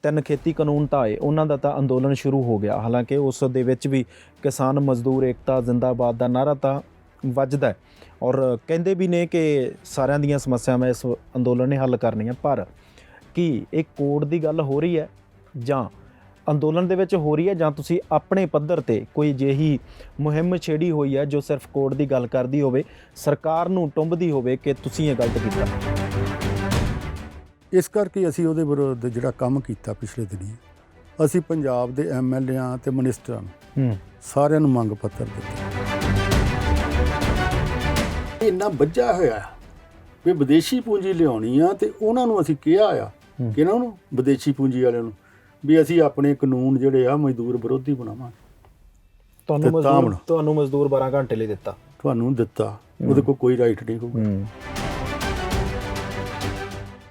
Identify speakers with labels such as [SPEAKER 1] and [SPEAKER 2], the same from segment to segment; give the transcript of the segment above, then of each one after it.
[SPEAKER 1] ਤਿੰਨ ਖੇਤੀ ਕਾਨੂੰਨ ਤਾਂ ਆਏ, ਉਹਨਾਂ ਦਾ ਤਾਂ ਅੰਦੋਲਨ ਸ਼ੁਰੂ ਹੋ ਗਿਆ। ਹਾਲਾਂਕਿ ਉਸ ਦੇ ਵਿੱਚ ਵੀ ਕਿਸਾਨ ਮਜ਼ਦੂਰ ਏਕਤਾ ਜ਼ਿੰਦਾਬਾਦ ਦਾ ਨਾਅਰਾ ਤਾਂ ਵੱਜਦਾ ਹੈ ਔਰ ਕਹਿੰਦੇ ਵੀ ਨੇ ਕਿ ਸਾਰਿਆਂ ਦੀਆਂ ਸਮੱਸਿਆਵਾਂ ਇਸ ਅੰਦੋਲਨ ਨੇ ਹੱਲ ਕਰਨੀਆਂ। ਪਰ ਕੀ ਇਹ ਕੋਡ ਦੀ ਗੱਲ ਹੋ ਰਹੀ ਹੈ ਜਾਂ ਅੰਦੋਲਨ ਦੇ ਵਿੱਚ ਹੋ ਰਹੀ ਹੈ, ਜਾਂ ਤੁਸੀਂ ਆਪਣੇ ਪੱਧਰ ਤੇ ਕੋਈ ਅਜਿਹੀ ਮੁਹਿੰਮ ਛੇੜੀ ਹੋਈ ਹੈ ਜੋ ਸਿਰਫ ਕੋਡ ਦੀ ਗੱਲ ਕਰਦੀ ਹੋਵੇ, ਸਰਕਾਰ ਨੂੰ ਟੁੰਬਦੀ ਹੋਵੇ ਕਿ ਤੁਸੀਂ ਇਹ ਗਲਤ ਕੀਤਾ?
[SPEAKER 2] ਇਸ ਕਰਕੇ ਅਸੀਂ ਉਹਦੇ ਵਿਰੁੱਧ ਜਿਹੜਾ ਕੰਮ ਕੀਤਾ ਪਿਛਲੇ ਦਿਨੀ, ਅਸੀਂ ਪੰਜਾਬ ਦੇ MLAਆਂ ਤੇ ਮਿਨਿਸਟਰਾਂ ਨੂੰ ਸਾਰਿਆਂ ਨੂੰ ਮੰਗ ਪੱਤਰ ਦਿੱਤਾ। ਇੰਨਾ ਵੱਜਾ ਹੋਇਆ ਵੀ ਵਿਦੇਸ਼ੀ ਪੂੰਜੀ ਲਿਆਉਣੀ ਆ, ਤੇ ਉਹਨਾਂ ਨੂੰ ਅਸੀਂ ਕਿਹਾ ਆ ਕਿ ਇਹਨਾਂ ਨੂੰ ਵਿਦੇਸ਼ੀ ਪੂੰਜੀ ਵਾਲਿਆਂ ਨੂੰ ਵੀ ਅਸੀਂ ਆਪਣੇ ਕਾਨੂੰਨ ਜਿਹੜੇ ਆ ਮਜ਼ਦੂਰ ਵਿਰੋਧੀ ਬਣਾਵਾਂਗੇ।
[SPEAKER 1] ਤੁਹਾਨੂੰ ਮਜ਼ਦੂਰ 12 ਘੰਟੇ ਲਈ ਦਿੱਤਾ,
[SPEAKER 2] ਤੁਹਾਨੂੰ ਦਿੱਤਾ, ਉਹਦੇ ਕੋਲ ਕੋਈ ਰਾਈਟ ਨਹੀਂ ਹੋਊਗਾ।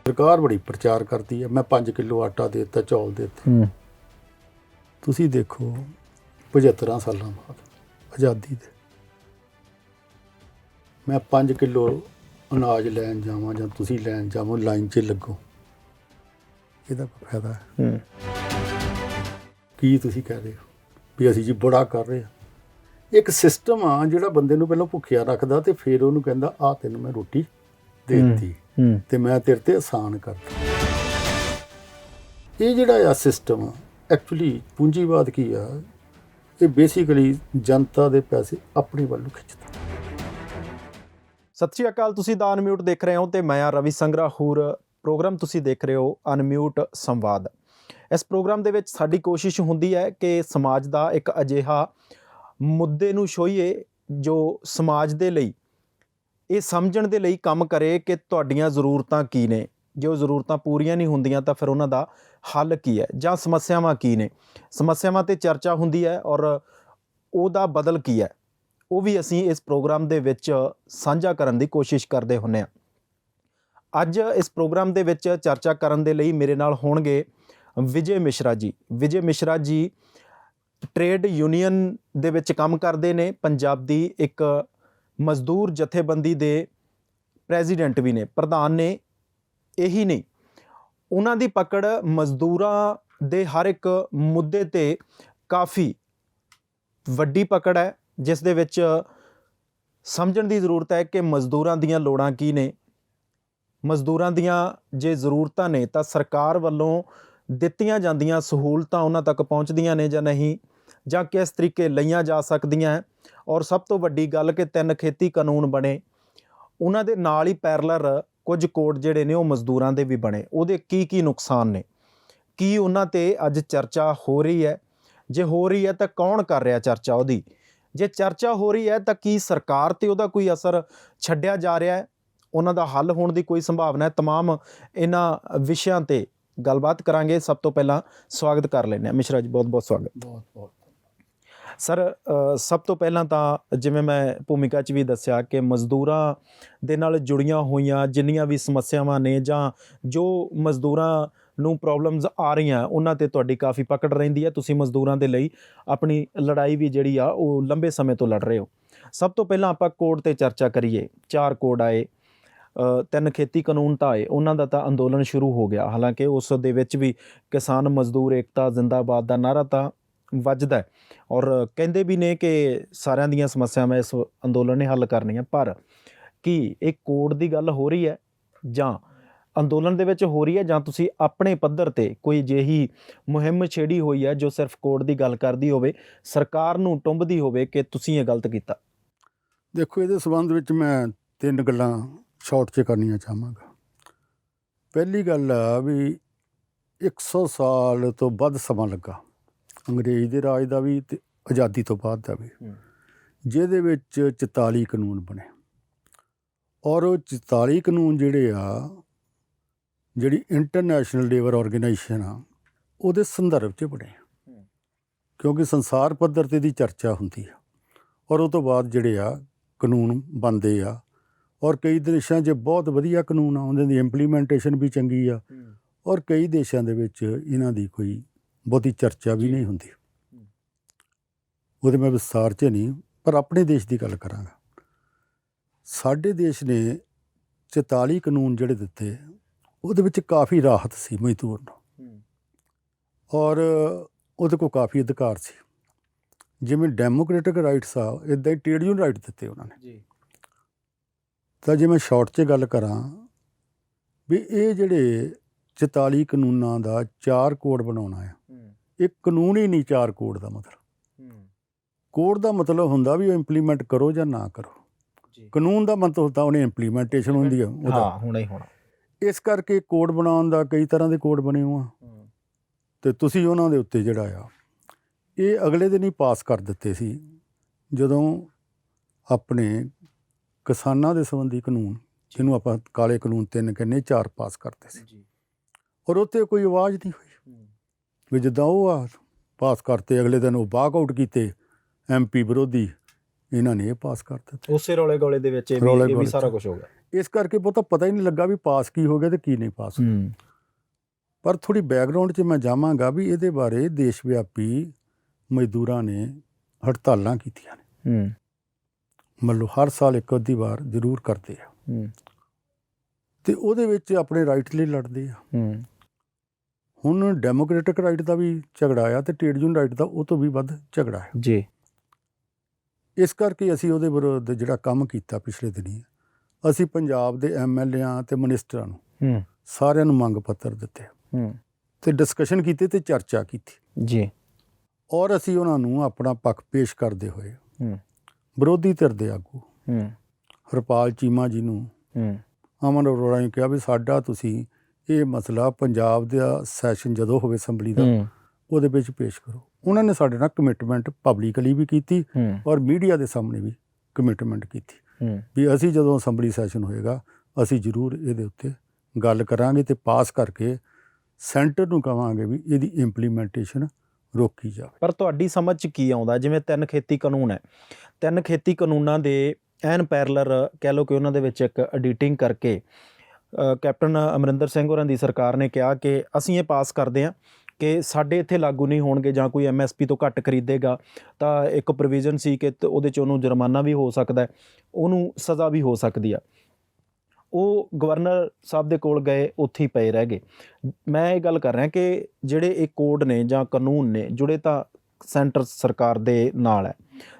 [SPEAKER 2] ਸਰਕਾਰ ਬੜੀ ਪ੍ਰਚਾਰ ਕਰਦੀ ਹੈ, ਮੈਂ 5 ਕਿਲੋ ਆਟਾ ਦੇ ਦਿੱਤਾ, ਚੌਲ ਦੇ ਦਿੱਤੇ। ਤੁਸੀਂ ਦੇਖੋ 75 ਸਾਲਾਂ ਬਾਅਦ ਆਜ਼ਾਦੀ ਦੇ ਮੈਂ 5 ਕਿਲੋ ਅਨਾਜ ਲੈਣ ਜਾਵਾਂ ਜਾਂ ਤੁਸੀਂ ਲੈਣ ਜਾਵੋ, ਲਾਈਨ 'ਚ ਲੱਗੋ, ਇਹਦਾ ਕੋਈ ਫਾਇਦਾ ਹੈ? ਕੀ ਤੁਸੀਂ ਕਹਿ ਰਹੇ ਹੋ ਵੀ ਅਸੀਂ ਜੀ ਬੜਾ ਕਰ ਰਹੇ ਹਾਂ? ਇੱਕ ਸਿਸਟਮ ਆ ਜਿਹੜਾ ਬੰਦੇ ਨੂੰ ਪਹਿਲਾਂ ਭੁੱਖਿਆ ਰੱਖਦਾ ਤੇ ਫਿਰ ਉਹਨੂੰ ਕਹਿੰਦਾ ਆ ਤੈਨੂੰ ਮੈਂ ਰੋਟੀ ਦੇ ਦਿੱਤੀ ਤੇ ਮੈਂ ਤੇਰੇ ਤੇ ਆਸਾਨ ਕਰਤਾ। ਇਹ ਜਿਹੜਾ ਆ ਸਿਸਟਮ ਐਕਚੁਅਲੀ ਪੂੰਜੀਵਾਦ ਕੀ ਆ, ਇਹ ਬੇਸਿਕਲੀ ਜਨਤਾ ਦੇ ਪੈਸੇ ਆਪਣੇ ਵੱਲ ਨੂੰ ਖਿੱਚਦਾ।
[SPEAKER 1] ਸਤਿ ਸ਼੍ਰੀ ਅਕਾਲ, ਤੁਸੀਂ ਦਾ ਅਨਮਿਊਟ ਦੇਖ ਰਹੇ ਹੋ ਤੇ ਮੈਂ ਰਵੀ ਸੰਗਰਾ ਹੂਰ। ਪ੍ਰੋਗਰਾਮ ਤੁਸੀਂ ਦੇਖ ਰਹੇ ਹੋ ਅਨਮਿਊਟ ਸੰਵਾਦ। ਇਸ ਪ੍ਰੋਗਰਾਮ ਦੇ ਵਿੱਚ ਸਾਡੀ ਕੋਸ਼ਿਸ਼ ਹੁੰਦੀ ਹੈ ਕਿ ਸਮਾਜ ਦਾ ਇੱਕ ਅਜਿਹਾ ਮੁੱਦੇ ਨੂੰ ਛੋਹੀਏ ਜੋ ਸਮਾਜ ਦੇ ਲਈ ਇਹ ਸਮਝਣ ਦੇ ਲਈ ਕੰਮ ਕਰੇ ਕਿ ਤੁਹਾਡੀਆਂ ਜ਼ਰੂਰਤਾਂ ਕੀ ਨੇ, ਜੋ ਜ਼ਰੂਰਤਾਂ ਪੂਰੀਆਂ ਨਹੀਂ ਹੁੰਦੀਆਂ ਤਾਂ ਫਿਰ ਉਹਨਾਂ ਦਾ ਹੱਲ ਕੀ ਹੈ, ਜਾਂ ਸਮੱਸਿਆਵਾਂ ਕੀ ਨੇ। ਸਮੱਸਿਆਵਾਂ 'ਤੇ ਚਰਚਾ ਹੁੰਦੀ ਹੈ ਔਰ ਉਹਦਾ ਬਦਲ ਕੀ ਹੈ, ਉਹ ਵੀ ਅਸੀਂ ਇਸ ਪ੍ਰੋਗਰਾਮ ਦੇ ਵਿੱਚ ਸਾਂਝਾ ਕਰਨ ਦੀ ਕੋਸ਼ਿਸ਼ ਕਰਦੇ ਹੁੰਦੇ ਹਾਂ। ਅੱਜ ਇਸ ਪ੍ਰੋਗਰਾਮ ਦੇ ਵਿੱਚ ਚਰਚਾ ਕਰਨ ਦੇ ਲਈ ਮੇਰੇ ਨਾਲ ਹੋਣਗੇ ਵਿਜੇ ਮਿਸ਼ਰਾ ਜੀ। ਵਿਜੇ ਮਿਸ਼ਰਾ ਜੀ ਟ੍ਰੇਡ ਯੂਨੀਅਨ ਦੇ ਵਿੱਚ ਕੰਮ ਕਰਦੇ ਨੇ, ਪੰਜਾਬ ਦੀ ਇੱਕ ਮਜ਼ਦੂਰ ਜਥੇਬੰਦੀ ਦੇ ਪ੍ਰੈਜ਼ੀਡੈਂਟ ਵੀ ਨੇ, ਪ੍ਰਧਾਨ ਨੇ। ਇਹੀ ਨਹੀਂ, ਉਹਨਾਂ ਦੀ ਪਕੜ ਮਜ਼ਦੂਰਾਂ ਦੇ ਹਰ ਇੱਕ ਮੁੱਦੇ 'ਤੇ ਕਾਫੀ ਵੱਡੀ ਪਕੜ ਹੈ, ਜਿਸ ਦੇ ਵਿੱਚ ਸਮਝਣ ਦੀ ਜ਼ਰੂਰਤ ਹੈ ਕਿ ਮਜ਼ਦੂਰਾਂ ਦੀਆਂ ਲੋੜਾਂ ਕੀ ਨੇ, ਮਜ਼ਦੂਰਾਂ ਦੀਆਂ ਜੇ ਜ਼ਰੂਰਤਾਂ ਨੇ ਤਾਂ ਸਰਕਾਰ ਵੱਲੋਂ ਦਿੱਤੀਆਂ ਜਾਂਦੀਆਂ ਸਹੂਲਤਾਂ ਉਹਨਾਂ ਤੱਕ ਪਹੁੰਚਦੀਆਂ ਨੇ ਜਾਂ ਨਹੀਂ, ਜਾਂ ਕਿਸ ਤਰੀਕੇ ਲਈਆਂ ਜਾ ਸਕਦੀਆਂ। ਔਰ ਸਭ ਤੋਂ ਵੱਡੀ ਗੱਲ ਕਿ 3 ਖੇਤੀ ਕਾਨੂੰਨ ਬਣੇ, ਉਹਨਾਂ ਦੇ ਨਾਲ ਹੀ ਪੈਰਲਰ ਕੁਝ ਕੋਡ ਜਿਹੜੇ ਨੇ ਉਹ ਮਜ਼ਦੂਰਾਂ ਦੇ ਵੀ ਬਣੇ। ਉਹਦੇ ਕੀ ਨੁਕਸਾਨ ਨੇ, ਕੀ ਉਹਨਾਂ 'ਤੇ ਅੱਜ ਚਰਚਾ ਹੋ ਰਹੀ ਹੈ? ਜੇ ਹੋ ਰਹੀ ਹੈ ਤਾਂ ਕੌਣ ਕਰ ਰਿਹਾ ਚਰਚਾ ਉਹਦੀ? ਜੇ ਚਰਚਾ ਹੋ ਰਹੀ ਹੈ ਤਾਂ ਕੀ ਸਰਕਾਰ 'ਤੇ ਉਹਦਾ ਕੋਈ ਅਸਰ ਛੱਡਿਆ ਜਾ ਰਿਹਾ ਹੈ? ਉਹਨਾਂ ਦਾ ਹੱਲ ਹੋਣ ਦੀ ਕੋਈ ਸੰਭਾਵਨਾ ਹੈ? ਤਮਾਮ ਇਹਨਾਂ ਵਿਸ਼ਿਆਂ 'ਤੇ ਗੱਲਬਾਤ ਕਰਾਂਗੇ। ਸਭ ਤੋਂ ਪਹਿਲਾਂ ਸਵਾਗਤ ਕਰ ਲੈਂਦੇ ਹਾਂ ਮਿਸ਼ਰਾ ਜੀ, ਬਹੁਤ ਬਹੁਤ ਸਵਾਗਤ।
[SPEAKER 2] ਬਹੁਤ
[SPEAKER 1] ਸਰ, ਸਭ ਤੋਂ ਪਹਿਲਾਂ ਤਾਂ ਜਿਵੇਂ ਮੈਂ ਭੂਮਿਕਾ 'ਚ ਵੀ ਦੱਸਿਆ ਕਿ ਮਜ਼ਦੂਰਾਂ ਦੇ ਨਾਲ ਜੁੜੀਆਂ ਹੋਈਆਂ ਜਿੰਨੀਆਂ ਵੀ ਸਮੱਸਿਆਵਾਂ ਨੇ ਜਾਂ ਜੋ ਮਜ਼ਦੂਰਾਂ ਨੂੰ ਪ੍ਰੋਬਲਮਸ ਆ ਰਹੀਆਂ, ਉਹਨਾਂ 'ਤੇ ਤੁਹਾਡੀ ਕਾਫੀ ਪਕੜ ਰਹਿੰਦੀ ਹੈ। ਤੁਸੀਂ ਮਜ਼ਦੂਰਾਂ ਦੇ ਲਈ ਆਪਣੀ ਲੜਾਈ ਵੀ ਜਿਹੜੀ ਆ ਉਹ ਲੰਬੇ ਸਮੇਂ ਤੋਂ ਲੜ ਰਹੇ ਹੋ। ਸਭ ਤੋਂ ਪਹਿਲਾਂ ਆਪਾਂ ਕੋਡ 'ਤੇ ਚਰਚਾ ਕਰੀਏ। 4 ਕੋਡ ਆਏ, 3 ਖੇਤੀ ਕਾਨੂੰਨ ਤਾਂ ਆਏ, ਉਹਨਾਂ ਦਾ ਤਾਂ ਅੰਦੋਲਨ ਸ਼ੁਰੂ ਹੋ ਗਿਆ। ਹਾਲਾਂਕਿ ਉਸ ਦੇ ਵਿੱਚ ਵੀ ਕਿਸਾਨ ਮਜ਼ਦੂਰ ਏਕਤਾ ਜ਼ਿੰਦਾਬਾਦ ਦਾ ਨਾਅਰਾ ਤਾਂ ਵੱਜਦਾ ਹੈ ਔਰ ਕਹਿੰਦੇ ਵੀ ਨੇ ਕਿ ਸਾਰਿਆਂ ਦੀਆਂ ਸਮੱਸਿਆਵਾਂ ਇਸ ਅੰਦੋਲਨ ਨੇ ਹੱਲ ਕਰਨੀਆਂ। ਪਰ ਕੀ ਇਹ ਕੋਡ ਦੀ ਗੱਲ ਹੋ ਰਹੀ ਹੈ ਜਾਂ ਅੰਦੋਲਨ ਦੇ ਵਿੱਚ ਹੋ ਰਹੀ ਹੈ, ਜਾਂ ਤੁਸੀਂ ਆਪਣੇ ਪੱਧਰ ਤੇ ਕੋਈ ਅਜਿਹੀ ਮੁਹਿੰਮ ਛੇੜੀ ਹੋਈ ਹੈ ਜੋ ਸਿਰਫ ਕੋਡ ਦੀ ਗੱਲ ਕਰਦੀ ਹੋਵੇ, ਸਰਕਾਰ ਨੂੰ ਟੁੰਬਦੀ ਹੋਵੇ ਕਿ ਤੁਸੀਂ ਇਹ ਗਲਤ ਕੀਤਾ?
[SPEAKER 2] ਦੇਖੋ, ਇਹਦੇ ਸੰਬੰਧ ਵਿੱਚ ਮੈਂ 3 ਗੱਲਾਂ ਸ਼ਾਰਟ 'ਚ ਕਰਨੀਆਂ ਚਾਹਾਂਗਾ। ਪਹਿਲੀ ਗੱਲ ਆ ਵੀ 100 ਸਾਲ ਤੋਂ ਵੱਧ ਸਮਾਂ ਲੱਗਾ ਅੰਗਰੇਜ਼ ਦੇ ਰਾਜ ਦਾ ਵੀ ਅਤੇ ਆਜ਼ਾਦੀ ਤੋਂ ਬਾਅਦ ਦਾ ਵੀ, ਜਿਹਦੇ ਵਿੱਚ 44 ਕਾਨੂੰਨ ਬਣੇ। ਔਰ ਉਹ 44 ਕਾਨੂੰਨ ਜਿਹੜੇ ਆ, ਜਿਹੜੀ ਇੰਟਰਨੈਸ਼ਨਲ ਲੇਬਰ ਆਰਗੇਨਾਈਜੇਸ਼ਨ ਆ, ਉਹਦੇ ਸੰਦਰਭ 'ਚ ਬਣੇ, ਕਿਉਂਕਿ ਸੰਸਾਰ ਪੱਧਰ 'ਤੇ ਦੀ ਚਰਚਾ ਹੁੰਦੀ ਆ ਔਰ ਉਹ ਤੋਂ ਬਾਅਦ ਜਿਹੜੇ ਆ ਕਾਨੂੰਨ ਬਣਦੇ ਆ। ਔਰ ਕਈ ਦੇਸ਼ਾਂ 'ਚ ਬਹੁਤ ਵਧੀਆ ਕਾਨੂੰਨ ਆ, ਉਹਨਾਂ ਦੀ ਇੰਪਲੀਮੈਂਟੇਸ਼ਨ ਵੀ ਚੰਗੀ ਆ, ਔਰ ਕਈ ਦੇਸ਼ਾਂ ਦੇ ਵਿੱਚ ਇਹਨਾਂ ਦੀ ਕੋਈ ਬਹੁਤੀ ਚਰਚਾ ਵੀ ਨਹੀਂ ਹੁੰਦੀ। ਉਹਦੇ ਮੈਂ ਵਿਸਥਾਰ 'ਚ ਨਹੀਂ, ਪਰ ਆਪਣੇ ਦੇਸ਼ ਦੀ ਗੱਲ ਕਰਾਂਗਾ। ਸਾਡੇ ਦੇਸ਼ ਨੇ 44 ਕਾਨੂੰਨ ਜਿਹੜੇ ਦਿੱਤੇ, ਉਹਦੇ ਵਿੱਚ ਕਾਫੀ ਰਾਹਤ ਸੀ ਮਜ਼ਦੂਰ ਨੂੰ। ਔਰ ਉਹਦੇ ਕੋਲ ਕਾਫੀ ਅਧਿਕਾਰ ਸੀ। ਜਿਵੇਂ ਡੈਮੋਕ੍ਰੈਟਿਕ ਰਾਈਟਸ ਆ, ਇੱਦਾਂ ਹੀ ਟ੍ਰੇਡ ਯੂਨੀਅਨ ਰਾਈਟ ਦਿੱਤੇ ਉਹਨਾਂ ਨੇ
[SPEAKER 1] ਜੀ।
[SPEAKER 2] ਤਾਂ ਜੇ ਮੈਂ ਸ਼ਾਰਟ 'ਚ ਗੱਲ ਕਰਾਂ ਵੀ ਇਹ ਜਿਹੜੇ 44 ਕਾਨੂੰਨਾਂ ਦਾ 4 ਕੋਡ ਬਣਾਉਣਾ ਆ, ਇਹ ਕਾਨੂੰਨ ਹੀ ਨਹੀਂ 4 ਕੋਡ ਦਾ ਮਤਲਬ। ਕੋਡ ਦਾ ਮਤਲਬ ਹੁੰਦਾ ਵੀ ਉਹ ਇੰਪਲੀਮੈਂਟ ਕਰੋ ਜਾਂ ਨਾ ਕਰੋ। ਕਾਨੂੰਨ ਦਾ ਮਤਲਬ ਹੁੰਦਾ ਉਹਨੇ ਇੰਪਲੀਮੈਂਟੇਸ਼ਨ ਹੁੰਦੀ ਆ ਉਹਦਾ।
[SPEAKER 1] ਹੋਣਾ ਹੀ ਹੋਣਾ।
[SPEAKER 2] ਇਸ ਕਰਕੇ ਕੋਡ ਬਣਾਉਣ ਦਾ ਕਈ ਤਰ੍ਹਾਂ ਦੇ ਕੋਡ ਬਣੇ ਹੋ ਆ, ਅਤੇ ਤੁਸੀਂ ਉਹਨਾਂ ਦੇ ਉੱਤੇ ਜਿਹੜਾ ਆ ਇਹ ਅਗਲੇ ਦਿਨ ਹੀ ਪਾਸ ਕਰ ਦਿੱਤੇ ਸੀ ਜਦੋਂ ਆਪਣੇ ਕਿਸਾਨਾਂ ਦੇ ਸੰਬੰਧੀ ਕਾਨੂੰਨ, ਜਿਹਨੂੰ ਆਪਾਂ ਕਾਲੇ ਕਾਨੂੰਨ 3 ਕਹਿੰਦੇ, 4 ਪਾਸ ਕਰਦੇ ਸੀ। ਔਰ ਉੱਤੇ ਕੋਈ ਆਵਾਜ਼ ਨਹੀਂ ਹੋਈ ਵੀ ਜਿੱਦਾਂ ਉਹ ਆ ਪਾਸ ਕਰਤੇ, ਅਗਲੇ ਦਿਨ ਉਹ ਵਾਕਆਊਟ ਕੀਤੇ MP ਵਿਰੋਧੀ, ਇਹਨਾਂ ਨੇ ਇਹ ਪਾਸ ਕਰ ਦਿੱਤੇ।
[SPEAKER 1] ਉਸੇ ਰੌਲੇ ਗੋਲੇ ਦੇ ਵਿੱਚ ਇਹ ਵੀ ਸਾਰਾ ਕੁਝ ਹੋ ਗਿਆ।
[SPEAKER 2] ਇਸ ਕਰਕੇ ਬਹੁਤਾ ਪਤਾ ਹੀ ਨਹੀਂ ਲੱਗਾ ਵੀ ਪਾਸ ਕੀ ਹੋ ਗਿਆ ਤੇ ਕੀ ਨਹੀਂ ਪਾਸ। ਪਰ ਥੋੜ੍ਹੀ ਬੈਕਗਰਾਊਂਡ 'ਚ ਮੈਂ ਜਾਵਾਂਗਾ ਵੀ ਇਹਦੇ ਬਾਰੇ ਦੇਸ਼ ਵਿਆਪੀ ਮਜ਼ਦੂਰਾਂ ਨੇ ਹੜਤਾਲਾਂ ਕੀਤੀਆਂ ਨੇ। ਮਤਲਬ ਹਰ ਸਾਲ ਇੱਕ ਅੱਧੀ ਵਾਰ ਜ਼ਰੂਰ ਕਰਦੇ ਆ, ਅਤੇ ਉਹਦੇ ਵਿੱਚ ਆਪਣੇ ਰਾਈਟ ਲਈ ਲੜਦੇ ਆ। ਹੁਣ ਡੈਮੋਕ੍ਰੈਟਿਕ ਰਾਈਟ ਦਾ ਵੀ ਝਗੜਾ ਆ ਅਤੇ ਟ੍ਰੇਡ ਯੂਨੀਅਨ ਰਾਈਟ ਦਾ ਉਹ ਤੋਂ ਵੀ ਵੱਧ ਝਗੜਾ ਹੈ
[SPEAKER 1] ਜੀ।
[SPEAKER 2] ਇਸ ਕਰਕੇ ਅਸੀਂ ਉਹਦੇ ਵਿਰੁੱਧ ਜਿਹੜਾ ਕੰਮ ਕੀਤਾ ਪਿਛਲੇ ਦਿਨੀਂ, ਅਸੀਂ ਪੰਜਾਬ ਦੇ MLAਆਂ ਅਤੇ ਮਨਿਸਟਰਾਂ ਨੂੰ ਸਾਰਿਆਂ ਨੂੰ ਮੰਗ ਪੱਤਰ ਦਿੱਤੇ ਅਤੇ ਡਿਸਕਸ਼ਨ ਕੀਤੀ ਅਤੇ ਚਰਚਾ ਕੀਤੀ
[SPEAKER 1] ਜੀ।
[SPEAKER 2] ਔਰ ਅਸੀਂ ਉਹਨਾਂ ਨੂੰ ਆਪਣਾ ਪੱਖ ਪੇਸ਼ ਕਰਦੇ ਹੋਏ ਵਿਰੋਧੀ ਧਿਰ ਦੇ ਆਗੂ ਹਰਪਾਲ ਚੀਮਾ ਜੀ ਨੂੰ, ਅਮਨ ਅਰੋੜਾ ਨੂੰ ਕਿਹਾ ਵੀ ਸਾਡਾ ਤੁਸੀਂ ਇਹ ਮਸਲਾ ਪੰਜਾਬ ਦਾ ਸੈਸ਼ਨ ਜਦੋਂ ਹੋਵੇ ਅਸੈਂਬਲੀ ਦਾ ਉਹਦੇ ਵਿੱਚ ਪੇਸ਼ ਕਰੋ। ਉਹਨਾਂ ਨੇ ਸਾਡੇ ਨਾਲ ਕਮਿਟਮੈਂਟ ਪਬਲਿਕਲੀ ਵੀ ਕੀਤੀ ਔਰ ਮੀਡੀਆ ਦੇ ਸਾਹਮਣੇ ਵੀ ਕਮਿਟਮੈਂਟ ਕੀਤੀ ਵੀ ਅਸੀਂ ਜਦੋਂ ਅਸੈਂਬਲੀ ਸੈਸ਼ਨ ਹੋਏਗਾ ਅਸੀਂ ਜ਼ਰੂਰ ਇਹਦੇ ਉੱਤੇ ਗੱਲ ਕਰਾਂਗੇ ਅਤੇ ਪਾਸ ਕਰਕੇ ਸੈਂਟਰ ਨੂੰ ਕਹਾਂਗੇ ਵੀ ਇਹਦੀ ਇੰਪਲੀਮੈਂਟੇਸ਼ਨ ਰੋਕੀ ਜਾਵੇ।
[SPEAKER 1] ਪਰ ਤੁਹਾਡੀ ਸਮਝ 'ਚ ਕੀ ਆਉਂਦਾ, ਜਿਵੇਂ 3 ਖੇਤੀ ਕਾਨੂੰਨ ਹੈ, 3 ਖੇਤੀ ਕਾਨੂੰਨਾਂ ਦੇ ਐਨ ਪੈਰਲਰ ਕਹਿ ਲਓ ਕਿ ਉਹਨਾਂ ਦੇ ਵਿੱਚ ਇੱਕ ਐਡੀਟਿੰਗ ਕਰਕੇ ਕੈਪਟਨ ਅਮਰਿੰਦਰ ਸਿੰਘ ਹੋਰਾਂ ਦੀ ਸਰਕਾਰ ਨੇ ਕਿਹਾ ਕਿ ਅਸੀਂ ਇਹ ਪਾਸ ਕਰਦੇ ਹਾਂ ਕਿ ਸਾਡੇ ਇੱਥੇ ਲਾਗੂ ਨਹੀਂ ਹੋਣਗੇ, ਜਾਂ ਕੋਈ MSP ਤੋਂ ਘੱਟ ਖਰੀਦੇਗਾ ਤਾਂ ਇੱਕ ਪ੍ਰੋਵੀਜ਼ਨ ਸੀ ਕਿ ਉਹਦੇ 'ਚ ਉਹਨੂੰ ਜੁਰਮਾਨਾ ਵੀ ਹੋ ਸਕਦਾ, ਉਹਨੂੰ ਸਜ਼ਾ ਵੀ ਹੋ ਸਕਦੀ ਆ। ਉਹ ਗਵਰਨਰ ਸਾਹਿਬ ਦੇ ਕੋਲ ਗਏ, ਉੱਥੇ ਹੀ ਪਏ ਰਹਿ ਗਏ। ਮੈਂ ਇਹ ਗੱਲ ਕਰ ਰਿਹਾ ਕਿ ਜਿਹੜੇ ਇਹ ਕੋਡ ਨੇ ਜਾਂ ਕਾਨੂੰਨ ਨੇ ਜੁੜੇ ਤਾਂ ਸੈਂਟਰ ਸਰਕਾਰ ਦੇ ਨਾਲ ਹੈ,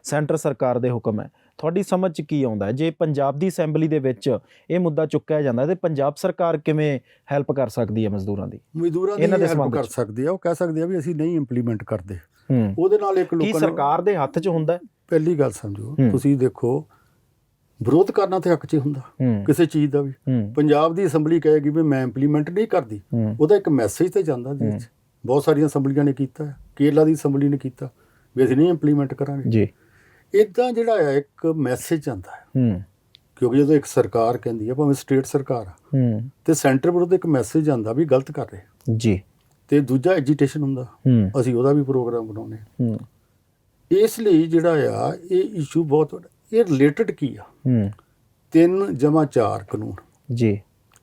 [SPEAKER 1] ਸੈਂਟਰ ਸਰਕਾਰ ਦੇ ਹੁਕਮ ਹੈ। ਤੁਹਾਡੀ ਸਮਝ 'ਚ ਕੀ ਆਉਂਦਾ ਜੇ ਪੰਜਾਬ ਦੀ ਅਸੈਂਬਲੀ ਦੇ ਵਿੱਚ ਇਹ ਮੁੱਦਾ ਚੁੱਕਿਆ ਜਾਂਦਾ ਤੇ ਪੰਜਾਬ ਸਰਕਾਰ ਕਿਵੇਂ ਹੈਲਪ ਕਰ ਸਕਦੀ ਹੈ ਮਜ਼ਦੂਰਾਂ ਦੀ
[SPEAKER 2] ਹੈਲਪ ਕਰ ਸਕਦੀ ਹੈ? ਉਹ ਕਹਿ ਸਕਦੀ ਆ ਵੀ ਅਸੀਂ ਨਹੀਂ ਇੰਪਲੀਮੈਂਟ ਕਰਦੇ। ਉਹਦੇ ਨਾਲ ਇੱਕ ਲੋਕਾਂ
[SPEAKER 1] ਕੀ ਸਰਕਾਰ ਦੇ ਹੱਥ 'ਚ ਹੁੰਦਾ?
[SPEAKER 2] ਪਹਿਲੀ ਗੱਲ ਸਮਝੋ, ਤੁਸੀਂ ਦੇਖੋ ਵਿਰੋਧ ਕਰਨਾ ਤੇ ਹੱਕ 'ਚ ਹੁੰਦਾ ਕਿਸੇ ਚੀਜ਼ ਦਾ ਵੀ। ਪੰਜਾਬ ਦੀ ਅਸੈਂਬਲੀ ਕਹੇਗੀ ਵੀ ਮੈਂ ਇੰਪਲੀਮੈਂਟ ਨਹੀਂ ਕਰਦੀ, ਉਹਦਾ ਇੱਕ ਮੈਸੇਜ ਤੇ ਜਾਂਦਾ ਦੇਸ਼ 'ਚ। ਬਹੁਤ ਸਾਰੀਆਂ ਅਸੈਂਬਲੀਆਂ ਨੇ ਕੀਤਾ, ਕੇਰਲਾ ਦੀ ਅਸੈਂਬਲੀ ਨੇ ਕੀਤਾ ਵੀ ਅਸੀਂ ਨਹੀਂ ਇੰਪਲੀਮੈਂਟ ਕਰਾਂਗੇ ਜੀ। ਇੱਦਾਂ ਜਿਹੜਾ ਆ ਇੱਕ ਮੈਸੇਜ ਜਾਂਦਾ ਹੈ, ਕਿਉਂਕਿ ਜਦੋਂ ਇੱਕ ਸਰਕਾਰ ਕਹਿੰਦੀ ਹੈ, ਭਾਵੇਂ ਸਟੇਟ ਸਰਕਾਰ ਆ, ਤੇ ਸੈਂਟਰ ਵਿਰੁੱਧ ਇੱਕ ਮੈਸੇਜ ਜਾਂਦਾ ਵੀ ਗਲਤ ਕਰ ਰਹੇ ਜੀ। ਤੇ ਦੂਜਾ ਐਜੀਟੇਸ਼ਨ ਹੁੰਦਾ, ਅਸੀਂ ਉਹਦਾ ਵੀ ਪ੍ਰੋਗਰਾਮ ਬਣਾਉਂਦੇ। ਇਸ ਲਈ ਜਿਹੜਾ ਆ ਇਹ ਇਸ਼ੂ ਬਹੁਤ ਵੱਡਾ। ਇਹ ਰਿਲੇਟਡ ਕੀ ਆ? 3+4 ਕਾਨੂੰਨ ਜੀ,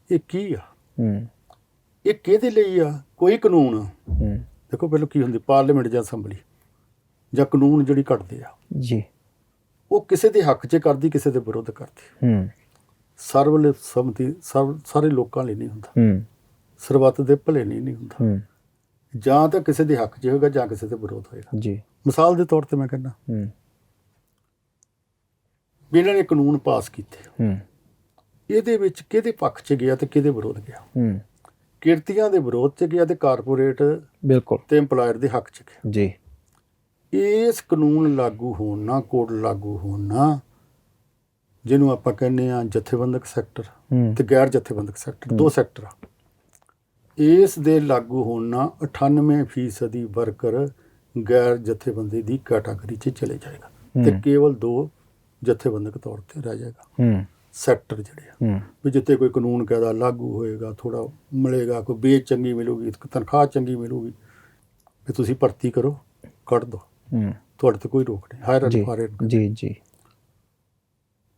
[SPEAKER 2] ਇਹ ਕੀ ਆ? ਇਹ ਕਿਹਦੇ ਲਈ ਆ? ਕੋਈ ਕਾਨੂੰਨ ਦੇਖੋ ਪਹਿਲਾਂ ਕੀ ਹੁੰਦੀ, ਪਾਰਲੀਮੈਂਟ ਜਾਂ ਅਸੈਂਬਲੀ ਜਾਂ ਕਾਨੂੰਨ ਜਿਹੜੀ ਕੱਢਦੇ ਆ ਜੀ, ਉਹ ਕਿਸੇ ਦੇ ਹੱਕ 'ਚ ਕਰਦੀ, ਕਿਸੇ ਦੇ ਵਿਰੁੱਧ ਕਰਦੀ। ਸਰਵ ਸੰਮਤੀ ਸਾਰੇ ਲੋਕਾਂ ਲਈ ਨਹੀਂ ਹੁੰਦਾ, ਸਰਬੱਤ ਦੇ ਭਲੇ ਲਈ ਨਹੀਂ ਹੁੰਦਾ। ਜਾਂ ਤਾਂ ਕਿਸੇ ਦੇ ਹੱਕ 'ਚ ਹੋਏਗਾ ਜਾਂ ਕਿਸੇ ਦੇ ਵਿਰੋਧ ਹੋਏਗਾ ਜੀ। ਮਿਸਾਲ ਦੇ ਤੌਰ 'ਤੇ ਮੈਂ ਕਹਿੰਦਾ ਵੀ ਇਹਨਾਂ ਨੇ ਕਾਨੂੰਨ ਪਾਸ ਕੀਤੇ, ਇਹਦੇ ਵਿੱਚ ਕਿਹਦੇ ਪੱਖ 'ਚ ਗਿਆ ਤੇ ਕਿਹਦੇ ਵਿਰੋਧ ਗਿਆ? ਕਿਰਤੀਆਂ ਦੇ ਵਿਰੋਧ 'ਚ ਗਿਆ ਤੇ ਕਾਰਪੋਰੇਟ ਬਿਲਕੁਲ ਤੇ EMPLOYER ਦੇ ਹੱਕ 'ਚ ਗਿਆ ਜੀ। ਇਸ ਕਾਨੂੰਨ ਲਾਗੂ ਹੋਣ ਨਾਲ, ਕੋਡ ਲਾਗੂ ਹੋਣ ਨਾਲ, ਜਿਹਨੂੰ ਆਪਾਂ ਕਹਿੰਦੇ ਹਾਂ ਜਥੇਬੰਦਕ ਸੈਕਟਰ ਤੇ ਗੈਰ ਜਥੇਬੰਦਕ ਸੈਕਟਰ, 2 ਸੈਕਟਰ ਆ, ਇਸ ਦੇ ਲਾਗੂ ਹੋਣ ਨਾਲ 98% ਵਰਕਰ ਗੈਰ ਜਥੇਬੰਦੀ ਦੀ ਕੈਟਾਗਰੀ 'ਚ ਚਲੇ ਜਾਏਗਾ ਤੇ ਕੇਵਲ 2 ਜਥੇਬੰਦਕ ਤੌਰ 'ਤੇ ਰਹਿ ਜਾਏਗਾ ਸੈਕਟਰ ਜਿਹੜੇ ਆ। ਵੀ ਜਿੱਥੇ ਕੋਈ ਕਾਨੂੰਨ ਕਾਇਦਾ ਲਾਗੂ ਹੋਏਗਾ, ਥੋੜ੍ਹਾ ਮਿਲੇਗਾ, ਕੋਈ ਵੇਚ ਚੰਗੀ ਮਿਲੂਗੀ, ਤਨਖਾਹ ਚੰਗੀ ਮਿਲੂਗੀ, ਵੀ ਤੁਸੀਂ ਭਰਤੀ ਕਰੋ, ਕੱਢ ਦਿਓ, ਤੁਹਾਡੇ 'ਤੇ ਕੋਈ ਰੋਕ ਨਹੀਂ। ਹਾਇਰ ਐਂਡ ਫਾਇਰ ਜੀ ਜੀ।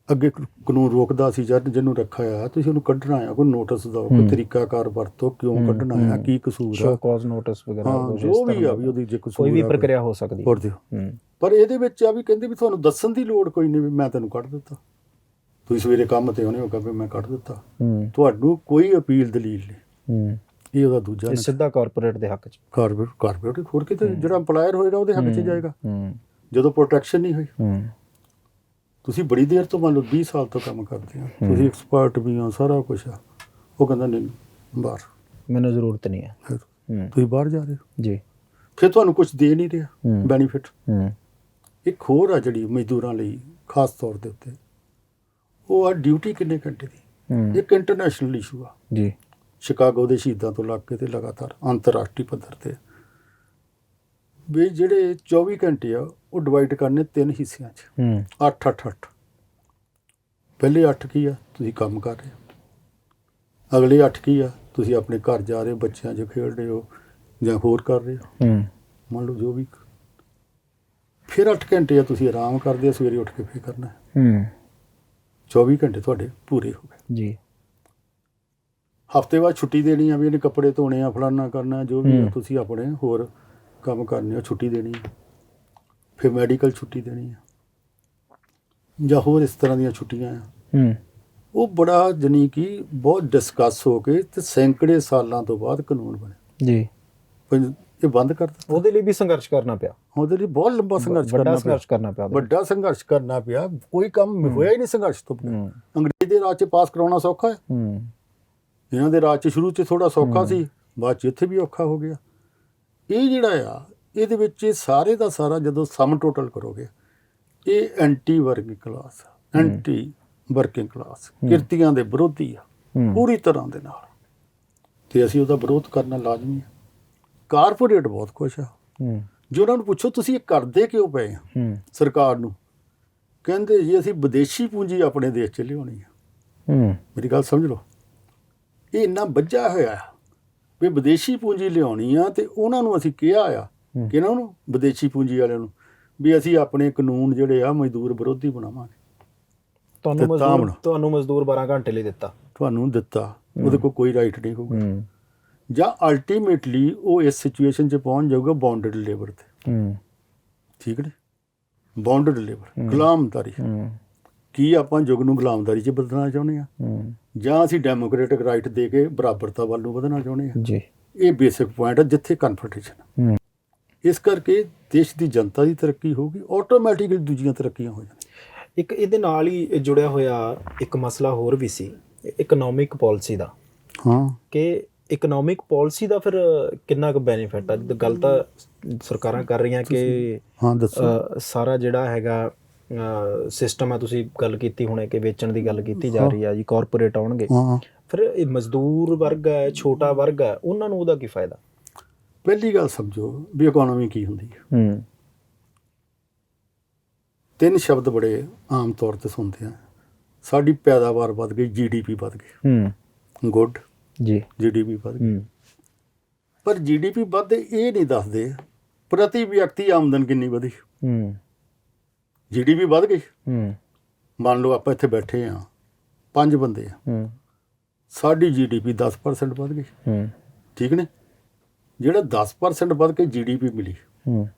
[SPEAKER 2] ਅੱਗੇ ਕਾਨੂੰਨ ਰੋਕਦਾ ਸੀ ਜਦ ਜਿਹਨੂੰ ਰੱਖਿਆ ਆ, ਤੁਸੀਂ ਉਹਨੂੰ ਕੱਢਣਾ ਆ, ਕੋਈ ਨੋਟਿਸ ਦਿਓ, ਕੋਈ ਤਰੀਕਾਕਾਰ ਵਰਤੋ, ਕਿਉਂ ਕੱਢਣਾ ਆ, ਕੀ ਕਸੂਰ ਆ, ਸ਼ੋ ਕਾਜ਼ ਨੋਟਿਸ ਵਗੈਰਾ ਜੋ ਵੀ ਆ, ਵੀ ਉਹਦੀ ਜੇ ਕਸੂਰ ਕੋਈ ਵੀ ਪ੍ਰਕਿਰਿਆ ਹੋ ਸਕਦੀ ਹੈ। ਪਰ ਇਹਦੇ ਵਿੱਚ ਆ ਵੀ ਕਹਿੰਦੇ ਵੀ ਤੁਹਾਨੂੰ ਦੱਸਣ ਦੀ ਲੋੜ ਕੋਈ ਨਹੀਂ ਵੀ ਮੈਂ ਤੈਨੂੰ ਕੱਢ ਦਿੱਤਾ, ਤੁਸੀਂ ਸਵੇਰੇ ਕੰਮ 'ਤੇ ਆਉਣੇ ਹੋਗਾ ਵੀ ਮੈਂ ਕੱਢ ਦਿੱਤਾ। ਤੁਹਾਨੂੰ ਕੋਈ ਅਪੀਲ ਦਲੀਲ ਨਹੀਂ, ਇਹ ਉਹਦਾ ਦੂਜਾ
[SPEAKER 1] ਇਹ ਸਿੱਧਾ ਕਾਰਪੋਰੇਟ ਦੇ ਹੱਕ 'ਚ।
[SPEAKER 2] ਕਾਰਪੋਰੇਟ ਹੋਰ ਕਿਤੇ ਜਿਹੜਾ ਐਮਪਲਾਇਰ ਹੋਏਗਾ ਉਹਦੇ ਹੱਕ 'ਚ ਜਾਏਗਾ ਜਦੋਂ ਪ੍ਰੋਟੈਕਸ਼ਨ ਨਹੀਂ ਹੋਈ। ਤੁਸੀਂ ਬੜੀ ਦੇਰ ਤੋਂ ਮੰਨ ਲਓ 20 ਸਾਲ ਤੋਂ ਕੰਮ ਕਰਦੇ ਹੋ, ਤੁਸੀਂ ਐਕਸਪਰਟ ਵੀ ਹੋ, ਸਾਰਾ ਕੁਛ ਆ, ਉਹ ਕਹਿੰਦਾ ਨਹੀਂ ਬਾਹਰ, ਮੈਨੂੰ
[SPEAKER 1] ਜ਼ਰੂਰਤ ਨਹੀਂ ਹੈ,
[SPEAKER 2] ਫਿਰ ਤੁਸੀਂ ਬਾਹਰ ਜਾ ਰਹੇ ਹੋ
[SPEAKER 1] ਜੀ,
[SPEAKER 2] ਫਿਰ ਤੁਹਾਨੂੰ ਕੁਝ ਦੇ ਨਹੀਂ ਰਿਹਾ ਬੈਨੀਫਿਟ। ਇੱਕ ਹੋਰ ਆ ਜਿਹੜੀ ਮਜ਼ਦੂਰਾਂ ਲਈ ਖਾਸ ਤੌਰ ਦੇ ਉੱਤੇ, ਉਹ ਆ ਡਿਊਟੀ ਕਿੰਨੇ ਘੰਟੇ ਦੀ। ਇੱਕ ਇੰਟਰਨੈਸ਼ਨਲ ਇਸ਼ੂ ਆ
[SPEAKER 1] ਜੀ,
[SPEAKER 2] ਸ਼ਿਕਾਗੋ ਦੇ ਸ਼ਹੀਦਾਂ ਤੋਂ ਲੱਗ ਕੇ ਤੇ ਲਗਾਤਾਰ ਅੰਤਰਰਾਸ਼ਟਰੀ ਪੱਧਰ ਤੇ ਵੀ ਜਿਹੜੇ 24 ਘੰਟੇ ਆ ਉਹ ਡਿਵਾਈਡ ਕਰਨੇ 3 ਹਿੱਸਿਆਂ 'ਚ, 8-8-8। ਪਹਿਲੇ 8 ਕੀ ਆ, ਤੁਸੀਂ ਕੰਮ ਕਰ ਰਹੇ ਹੋ। ਅਗਲੇ 8 ਕੀ ਆ, ਤੁਸੀਂ ਆਪਣੇ ਘਰ ਜਾ ਰਹੇ ਹੋ, ਬੱਚਿਆਂ 'ਚ ਖੇਡ ਰਹੇ ਹੋ ਜਾਂ ਹੋਰ ਕਰ ਰਹੇ ਹੋ, ਮੰਨ ਲਓ ਜੋ ਵੀ। ਫਿਰ 8 ਘੰਟੇ ਆ ਤੁਸੀਂ ਆਰਾਮ ਕਰਦੇ ਹੋ, ਸਵੇਰੇ ਉੱਠ ਕੇ ਫਿਰ ਕਰਨਾ। 24 ਘੰਟੇ ਤੁਹਾਡੇ ਪੂਰੇ ਹੋ ਗਏ
[SPEAKER 1] ਜੀ।
[SPEAKER 2] ਹਫ਼ਤੇ ਬਾਅਦ ਛੁੱਟੀ ਦੇਣੀ ਆ ਵੀ ਇਹਨੇ ਕੱਪੜੇ ਧੋਣੇ ਆ, ਫਲਾਨਾ ਕਰਨਾ, ਜੋ ਵੀ ਆ, ਤੁਸੀਂ ਆਪਣੇ ਹੋਰ ਕੰਮ ਕਰਨੇ ਆ, ਛੁੱਟੀ ਦੇਣੀ ਆ। ਫਿਰ ਮੈਡੀਕਲ ਛੁੱਟੀ ਦੇਣੀ ਆ ਜਾਂ ਹੋਰ ਇਸ ਤਰ੍ਹਾਂ ਦੀਆਂ ਛੁੱਟੀਆਂ ਆ। ਉਹ ਬੜਾ ਜਾਣੀ ਕਿ ਬਹੁਤ ਡਿਸਕਸ ਹੋ ਕੇ ਤੇ ਸੈਂਕੜੇ ਸਾਲਾਂ ਤੋਂ ਬਾਅਦ ਕਾਨੂੰਨ ਬਣਿਆ ਜੀ। ਇਹ ਬੰਦ ਕਰ ਦਿੱਤਾ। ਉਹਦੇ ਲਈ ਵੀ ਸੰਘਰਸ਼ ਕਰਨਾ ਪਿਆ, ਉਹਦੇ ਲਈ ਬਹੁਤ ਲੰਬਾ ਸੰਘਰਸ਼ ਕਰਨਾ ਪਿਆ, ਵੱਡਾ ਸੰਘਰਸ਼ ਕਰਨਾ ਪਿਆ। ਕੋਈ ਕੰਮ ਹੋਇਆ ਹੀ ਨਹੀਂ ਸੰਘਰਸ਼ ਤੋਂ ਬਿਨਾਂ। ਅੰਗਰੇਜ਼ ਦੇ ਰਾਜ 'ਚ ਪਾਸ ਕਰਾਉਣਾ ਸੌਖਾ ਹੈ, ਇਹਨਾਂ ਦੇ ਰਾਜ 'ਚ ਸ਼ੁਰੂ 'ਚ ਥੋੜ੍ਹਾ ਸੌਖਾ ਸੀ, ਬਾਅਦ 'ਚ ਇੱਥੇ ਵੀ ਔਖਾ ਹੋ ਗਿਆ। ਇਹ ਜਿਹੜਾ ਆ ਇਹਦੇ ਵਿੱਚ ਇਹ ਸਾਰੇ ਦਾ ਸਾਰਾ ਜਦੋਂ ਸਮ ਟੋਟਲ ਕਰੋਗੇ, ਇਹ anti working class, anti working class, ਕਿਰਤੀਆਂ ਦੇ ਵਿਰੋਧੀ ਆ ਪੂਰੀ ਤਰ੍ਹਾਂ ਦੇ ਨਾਲ, ਤੇ ਅਸੀਂ ਉਹਦਾ ਵਿਰੋਧ ਕਰਨਾ ਲਾਜ਼ਮੀ ਹੈ। ਕਾਰਪੋਰੇਟ ਬਹੁਤ ਖੁਸ਼ ਆ। ਜੇ ਉਹਨਾਂ ਨੂੰ ਪੁੱਛੋ ਤੁਸੀਂ ਇਹ ਕਰਦੇ ਕਿਉਂ ਪਏ ਆ ਸਰਕਾਰ ਨੂੰ, ਕਹਿੰਦੇ ਜੀ ਅਸੀਂ ਵਿਦੇਸ਼ੀ ਪੂੰਜੀ ਆਪਣੇ ਦੇਸ਼ 'ਚ ਲਿਆਉਣੀ ਆ। ਮੇਰੀ ਗੱਲ ਸਮਝ ਲਓ, ਇਹ ਇੰਨਾ ਬੱਝਾ ਹੋਇਆ ਵੀ ਵਿਦੇਸ਼ੀ ਪੂੰਜੀ ਲਿਆਉਣੀ ਆ, ਤੇ ਉਹਨਾਂ ਨੂੰ ਅਸੀਂ ਕਿਹਾ ਆ ਕਿ ਇਹਨਾਂ ਨੂੰ ਵਿਦੇਸ਼ੀ ਪੂੰਜੀ ਵਾਲਿਆਂ ਨੂੰ ਵੀ ਅਸੀਂ ਆਪਣੇ ਕਾਨੂੰਨ ਜਿਹੜੇ ਆ ਮਜ਼ਦੂਰ ਵਿਰੋਧੀ ਬਣਾਵਾਂਗੇ। ਤੁਹਾਨੂੰ ਮਜ਼ਦੂਰ 12 ਘੰਟੇ ਲਈ ਦਿੱਤਾ, ਤੁਹਾਨੂੰ ਦਿੱਤਾ, ਉਹਦੇ ਕੋਲ ਕੋਈ ਰਾਈਟ ਨਹੀਂ ਹੋਊਗਾ, ਜਾਂ ਅਲਟੀਮੇਟਲੀ ਉਹ ਇਸ ਸਿਚੁਏਸ਼ਨ 'ਚ ਪਹੁੰਚ ਜਾਊਗਾ ਬਾਉਂਡਡ ਲੇਬਰ ਤੇ। ਠੀਕ ਨੇ, ਬਾਉਂਡਡ ਲੇਬਰ, ਗੁਲਾਮਦਾਰੀ। ਕੀ ਆਪਾਂ ਯੁੱਗ ਨੂੰ ਗੁਲਾਮਦਾਰੀ 'ਚ ਬਦਲਣਾ ਚਾਹੁੰਦੇ ਆ, ਜਾਂ ਅਸੀਂ ਡੈਮੋਕ੍ਰੇਟਿਕ ਰਾਈਟ ਦੇ ਕੇ ਬਰਾਬਰਤਾ ਵੱਲ ਨੂੰ ਵਧਣਾ ਚਾਹੁੰਦੇ ਆ ਜੀ। ਇਹ ਬੇਸਿਕ ਪੁਆਇੰਟ ਆ ਜਿੱਥੇ ਕਨਫਰੰਟੇਸ਼ਨ। ਇਸ ਕਰਕੇ ਦੇਸ਼ ਦੀ ਜਨਤਾ ਦੀ ਤਰੱਕੀ ਹੋਊਗੀ, ਆਟੋਮੈਟਿਕਲੀ ਦੂਜੀਆਂ ਤਰੱਕੀਆਂ ਹੋ ਜਾਣਗੀਆਂ।
[SPEAKER 1] ਇੱਕ ਇਹਦੇ ਨਾਲ ਹੀ ਜੁੜਿਆ ਹੋਇਆ ਇੱਕ ਮਸਲਾ ਹੋਰ ਵੀ ਸੀ, ਇਕਨੋਮਿਕ ਪਾਲਿਸੀ ਦਾ। ਕਿ ਇਕਨੋਮਿਕ ਪਾਲਿਸੀ ਦਾ ਫਿਰ ਕਿੰਨਾ ਕੁ ਬੈਨੀਫਿਟ ਆ? ਗੱਲ ਤਾਂ ਸਰਕਾਰਾਂ ਕਰ ਰਹੀਆਂ ਕਿ ਸਾਰਾ ਜਿਹੜਾ ਹੈਗਾ ਸਿਸਟਮ ਆ, ਤੁਸੀਂ ਗੱਲ ਕੀਤੀ ਹੁਣੇ ਕਿ ਵੇਚਣ ਦੀ ਗੱਲ ਕੀਤੀ ਜਾ ਰਹੀ ਆ ਜੀ, ਕਾਰਪੋਰੇਟ ਆਉਣਗੇ, ਫਿਰ ਇਹ ਮਜ਼ਦੂਰ ਵਰਗ ਹੈ, ਛੋਟਾ ਵਰਗ ਹੈ, ਉਹਨਾਂ ਨੂੰ ਉਹਦਾ ਕੀ ਫਾਇਦਾ?
[SPEAKER 2] ਪਹਿਲੀ ਗੱਲ ਸਮਝੋ ਵੀ ਇਕਨੋਮੀ ਕੀ ਹੁੰਦੀ ਹੈ। 3 ਸ਼ਬਦ ਬੜੇ ਆਮ ਤੌਰ ਤੇ ਸੁਣਦੇ ਆ। ਸਾਡੀ ਪੈਦਾਵਾਰ ਵੱਧ ਗਈ, GDP ਵੱਧ ਗਈ, ਗੁੱਡ ਜੀ, GDP ਵੱਧ ਗਈ। ਪਰ GDP ਵੱਧਦੇ ਇਹ ਨਹੀਂ ਦੱਸਦੇ ਪ੍ਰਤੀ ਵਿਅਕਤੀ ਆਮਦਨ ਕਿੰਨੀ ਵਧੀ। GDP ਵੱਧ ਗਈ, ਮੰਨ ਲਓ ਆਪਾਂ ਇੱਥੇ ਬੈਠੇ ਆ, 5 ਬੰਦੇ ਆ, ਸਾਡੀ GDP 10% ਵੱਧ ਗਈ। ਠੀਕ ਨੇ, ਜਿਹੜਾ 10% ਵੱਧ ਕੇ GDP ਮਿਲੀ,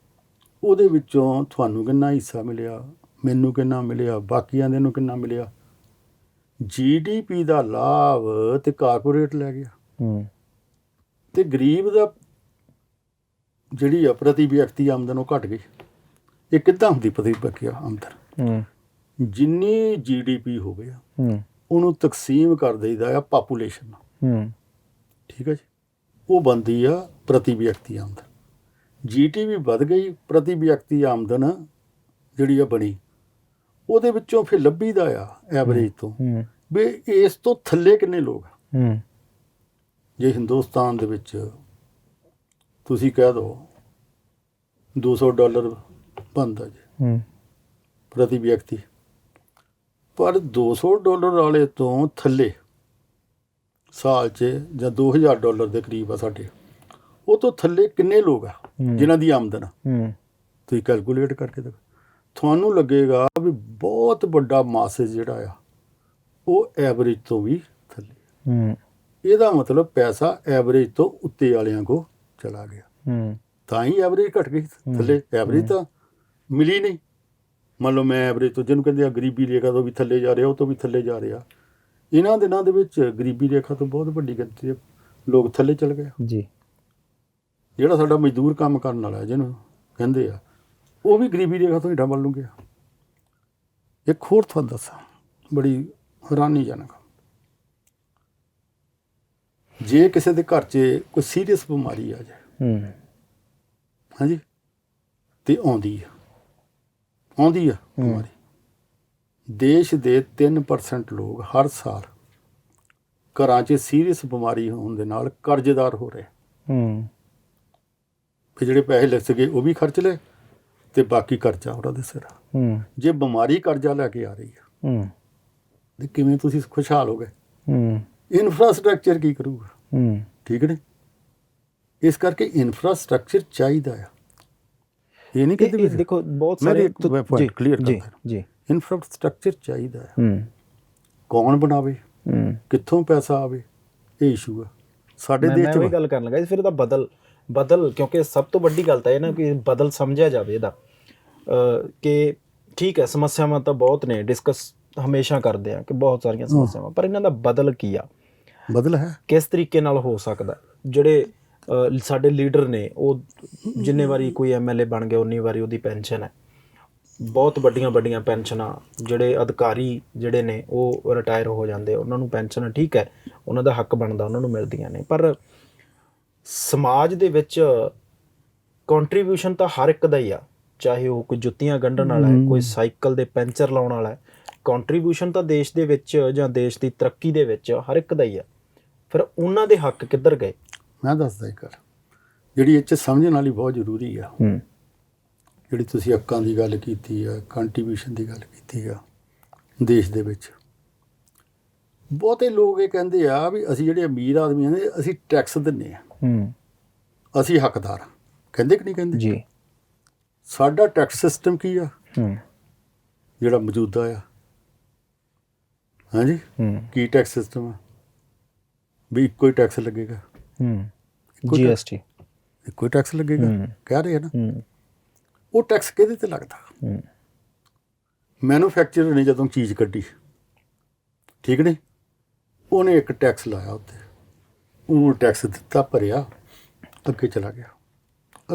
[SPEAKER 2] ਉਹਦੇ ਵਿੱਚੋਂ ਤੁਹਾਨੂੰ ਕਿੰਨਾ ਹਿੱਸਾ ਮਿਲਿਆ, ਮੈਨੂੰ ਕਿੰਨਾ ਮਿਲਿਆ, ਬਾਕੀਆਂ ਦੇ ਨੂੰ ਕਿੰਨਾ ਮਿਲਿਆ? GDP ਦਾ ਲਾਭ ਤੇ ਕਾਰਪੋਰੇਟ ਲੈ ਗਿਆ, ਤੇ ਗਰੀਬ ਦਾ ਜਿਹੜੀ ਆ ਪ੍ਰਤੀ ਵਿਅਕਤੀ ਆਮਦਨ ਉਹ ਘਟ ਗਈ। ਇਹ ਕਿੱਦਾਂ ਹੁੰਦੀ ਪ੍ਰਤੀ ਵਿਅਕਤੀ ਆਮਦਨ? ਜਿੰਨੀ GDP ਹੋ ਗਿਆ ਉਹਨੂੰ ਤਕਸੀਮ ਕਰ ਦੇਈਦਾ ਆ ਪਾਪੂਲੇਸ਼ਨ ਨਾਲ। ਠੀਕ ਹੈ ਜੀ, ਉਹ ਬਣਦੀ ਆ ਪ੍ਰਤੀ ਵਿਅਕਤੀ ਆਮਦਨ। GDP ਵੱਧ ਗਈ, ਪ੍ਰਤੀ ਵਿਅਕਤੀ ਆਮਦਨ ਜਿਹੜੀ ਆ ਬਣੀ, ਉਹਦੇ ਵਿੱਚੋਂ ਫਿਰ ਲੱਭੀਦਾ ਆ ਐਵਰੇਜ ਤੋਂ ਵੀ ਇਸ ਤੋਂ ਥੱਲੇ ਕਿੰਨੇ ਲੋਕ ਆ। ਜੇ ਹਿੰਦੁਸਤਾਨ ਦੇ ਵਿੱਚ ਤੁਸੀਂ ਕਹਿ ਦਿਓ $200 ਬਣਦਾ ਜੀ ਪ੍ਰਤੀ ਵਿਅਕਤੀ, ਪਰ $200 ਵਾਲੇ ਤੋਂ ਥੱਲੇ ਸਾਲ 'ਚ ਜਾਂ $2000 ਦੇ ਕਰੀਬ ਆ ਸਾਡੇ, ਉਹ ਤੋਂ ਥੱਲੇ ਕਿੰਨੇ ਲੋਕ ਆ ਜਿਨ੍ਹਾਂ ਦੀ ਆਮਦਨ ਆ? ਤੁਸੀਂ ਕੈਲਕੂਲੇਟ ਕਰਕੇ ਦੇਖੋ, ਤੁਹਾਨੂੰ ਲੱਗੇਗਾ ਵੀ ਬਹੁਤ ਵੱਡਾ ਮਾਸੇਜ ਜਿਹੜਾ ਆ ਉਹ ਐਵਰੇਜ ਤੋਂ ਵੀ ਥੱਲੇ। ਇਹਦਾ ਮਤਲਬ ਪੈਸਾ ਐਵਰੇਜ ਤੋਂ ਉੱਤੇ ਵਾਲਿਆਂ ਕੋਲ ਚਲਾ ਗਿਆ, ਤਾਂ ਹੀ ਐਵਰੇਜ ਘਟ ਗਈ। ਥੱਲੇ ਐਵਰੇਜ ਤਾਂ ਮਿਲੀ ਨਹੀਂ। ਮੰਨ ਲਓ ਮੈਂ ਐਵਰੇਜ ਤੋਂ, ਜਿਹਨੂੰ ਕਹਿੰਦੇ ਆ ਗਰੀਬੀ ਰੇਖਾ ਤੋਂ ਵੀ ਥੱਲੇ ਜਾ ਰਿਹਾ, ਉਹ ਤੋਂ ਵੀ ਥੱਲੇ ਜਾ ਰਿਹਾ। ਇਹਨਾਂ ਦਿਨਾਂ ਦੇ ਵਿੱਚ ਗਰੀਬੀ ਰੇਖਾ ਤੋਂ ਬਹੁਤ ਵੱਡੀ ਗਿਣਤੀ ਲੋਕ ਥੱਲੇ ਚਲ ਗਏ।
[SPEAKER 1] ਜੀ
[SPEAKER 2] ਜਿਹੜਾ ਸਾਡਾ ਮਜ਼ਦੂਰ ਕੰਮ ਕਰਨ ਵਾਲਾ ਜਿਹਨੂੰ ਕਹਿੰਦੇ ਆ, ਉਹ ਵੀ ਗਰੀਬੀ ਰੇਖਾ ਤੋਂ ਹੇਠਾਂ ਵੱਲ ਨੂੰ ਗਿਆ। ਇੱਕ ਹੋਰ ਤੁਹਾਨੂੰ ਦੱਸਾਂ, ਬੜੀ ਹੈਰਾਨੀਜਨਕ, ਜੇ ਕਿਸੇ ਦੇ ਘਰ 'ਚ ਕੋਈ ਸੀਰੀਅਸ ਬਿਮਾਰੀ ਆ ਜਾਏ, ਹਾਂਜੀ, ਤੇ ਆਉਂਦੀ ਆ ਬਿਮਾਰੀ, ਦੇਸ਼ ਦੇ 3% ਲੋਕ ਹਰ ਸਾਲ ਘਰਾਂ 'ਚ ਸੀਰੀਅਸ ਬਿਮਾਰੀ ਹੋਣ ਦੇ ਨਾਲ ਕਰਜ਼ੇਦਾਰ ਹੋ ਰਹੇ। ਫਿਰ ਜਿਹੜੇ ਪੈਸੇ ਲੱਗ ਸਕੇ ਉਹ ਵੀ ਖਰਚ ਲਏ ਤੇ ਬਾਕੀ ਕਰਜ਼ਾ ਉਹਨਾਂ ਦੇ ਸਿਰ। ਜੇ ਬਿਮਾਰੀ ਕਰਜ਼ਾ ਲੈ ਕੇ ਆ ਰਹੀ ਆ ਤੇ ਕਿਵੇਂ ਤੁਸੀਂ ਖੁਸ਼ਹਾਲ ਹੋ ਗਏ? ਇਨਫਰਾਸਟ੍ਰਕਚਰ ਕੀ ਕਰੂਗਾ? ਠੀਕ ਨੇ। ਇਸ ਕਰਕੇ ਇਨਫਰਾਸਟ੍ਰਕਚਰ ਚਾਹੀਦਾ ਆ। ਇਹ ਨਹੀਂ ਕਹਿੰਦੇ ਵੀ
[SPEAKER 1] ਦੇਖੋ ਬਹੁਤ ਸਾਰੇ
[SPEAKER 2] ਪੁਆਇੰਟ ਕਲੀਅਰ
[SPEAKER 1] ਜੀ
[SPEAKER 2] ਕਰਦਾ।
[SPEAKER 1] ਜੀ
[SPEAKER 2] ਇਨਫਰਾਸਟ੍ਰਕਚਰ ਚਾਹੀਦਾ ਆ। ਕੌਣ ਬਣਾਵੇ, ਕਿੱਥੋਂ ਪੈਸਾ ਆਵੇ, ਇਹ ਇਸ਼ੂ ਆ ਸਾਡੇ ਦੇਸ਼ 'ਚ।
[SPEAKER 1] ਮੈਂ ਗੱਲ ਕਰਨ ਲੱਗਾ ਫਿਰ ਇਹਦਾ ਬਦਲ ਕਿਉਂਕਿ ਸਭ ਤੋਂ ਵੱਡੀ ਗੱਲ ਤਾਂ ਇਹ ਨਾ ਕਿ ਬਦਲ ਸਮਝਿਆ ਜਾਵੇ ਇਹਦਾ, ਕਿ ਠੀਕ ਹੈ ਸਮੱਸਿਆਵਾਂ ਤਾਂ ਬਹੁਤ ਨੇ, ਡਿਸਕਸ ਹਮੇਸ਼ਾ ਕਰਦੇ ਆ ਕਿ ਬਹੁਤ ਸਾਰੀਆਂ ਸਮੱਸਿਆਵਾਂ, ਪਰ ਇਹਨਾਂ ਦਾ ਬਦਲ ਕੀ ਆ?
[SPEAKER 2] ਬਦਲ ਹੈ
[SPEAKER 1] ਕਿਸ ਤਰੀਕੇ ਨਾਲ ਹੋ ਸਕਦਾ? ਜਿਹੜੇ ਸਾਡੇ ਲੀਡਰ ਨੇ ਉਹ ਜਿੰਨੇ ਵਾਰੀ ਕੋਈ ਐਮਐਲਏ ਬਣ ਗਿਆ ਉਨੀ ਵਾਰੀ ਉਹਦੀ ਪੈਨਸ਼ਨ ਹੈ, ਬਹੁਤ ਵੱਡੀਆਂ ਪੈਨਸ਼ਨਾਂ। ਜਿਹੜੇ ਅਧਿਕਾਰੀ ਜਿਹੜੇ ਨੇ ਉਹ ਰਿਟਾਇਰ ਹੋ ਜਾਂਦੇ, ਉਹਨਾਂ ਨੂੰ ਪੈਨਸ਼ਨ ਠੀਕ ਹੈ, ਉਹਨਾਂ ਦਾ ਹੱਕ ਬਣਦਾ, ਉਹਨਾਂ ਨੂੰ ਮਿਲਦੀਆਂ ਨੇ। ਪਰ ਸਮਾਜ ਦੇ ਵਿੱਚ ਕੰਟਰੀਬਿਊਸ਼ਨ ਤਾਂ ਹਰ ਇੱਕ ਦਾ ਹੀ ਆ, ਚਾਹੇ ਉਹ ਕੋਈ ਜੁੱਤੀਆਂ ਗੰਢਣ ਵਾਲਾ ਹੈ, ਕੋਈ ਸਾਈਕਲ ਦੇ ਪੈਂਚਰ ਲਾਉਣ ਵਾਲਾ ਹੈ। ਕੰਟਰੀਬਿਊਸ਼ਨ ਤਾਂ ਦੇਸ਼ ਦੇ ਵਿੱਚ ਜਾਂ ਦੇਸ਼ ਦੀ ਤਰੱਕੀ ਦੇ ਵਿੱਚ ਹਰ ਇੱਕ ਦਾ ਹੀ ਆ। ਫਿਰ ਉਹਨਾਂ ਦੇ ਹੱਕ ਕਿੱਧਰ ਗਏ?
[SPEAKER 2] ਮੈਂ ਦੱਸਦਾ ਇੱਕ ਗੱਲ ਜਿਹੜੀ ਇਹ 'ਚ ਸਮਝਣ ਵਾਲੀ ਬਹੁਤ ਜ਼ਰੂਰੀ ਆ। ਜਿਹੜੀ ਤੁਸੀਂ ਹੱਕਾਂ ਦੀ ਗੱਲ ਕੀਤੀ ਆ, ਕੰਟਰੀਬਿਊਸ਼ਨ ਦੀ ਗੱਲ ਕੀਤੀ ਆ, ਦੇਸ਼ ਦੇ ਵਿੱਚ ਬਹੁਤੇ ਲੋਕ ਇਹ ਕਹਿੰਦੇ ਆ ਵੀ ਅਸੀਂ ਜਿਹੜੇ ਅਮੀਰ ਆਦਮੀ ਨੇ ਅਸੀਂ ਟੈਕਸ ਦਿੰਦੇ ਆ, ਅਸੀਂ ਹੱਕਦਾਰ ਹਾਂ। ਕਹਿੰਦੇ ਕਿ ਨਹੀਂ ਕਹਿੰਦੇ ਜੀ? ਸਾਡਾ ਟੈਕਸ ਸਿਸਟਮ ਕੀ ਆ ਜਿਹੜਾ ਮੌਜੂਦਾ ਆ? ਹਾਂਜੀ, ਕੀ ਟੈਕਸ ਸਿਸਟਮ ਆ? ਵੀ ਇੱਕੋ ਹੀ ਟੈਕਸ ਲੱਗੇਗਾ,
[SPEAKER 1] GST
[SPEAKER 2] ਇੱਕੋ ਹੀ ਟੈਕਸ ਲੱਗੇਗਾ ਕਹਿ ਰਹੇ ਆ ਨਾ। ਉਹ ਟੈਕਸ ਕਿਹਦੇ ਤੇ ਲੱਗਦਾ? ਮੈਨੂਫੈਕਚਰਰ ਨੇ ਜਦੋਂ ਚੀਜ਼ ਕੱਢੀ, ਠੀਕ ਨੇ, ਉਹਨੇ ਇੱਕ ਟੈਕਸ ਲਾਇਆ ਉੱਤੇ, ਉਹਨੂੰ ਟੈਕਸ ਦਿੱਤਾ, ਭਰਿਆ, ਅੱਗੇ ਚਲਾ ਗਿਆ।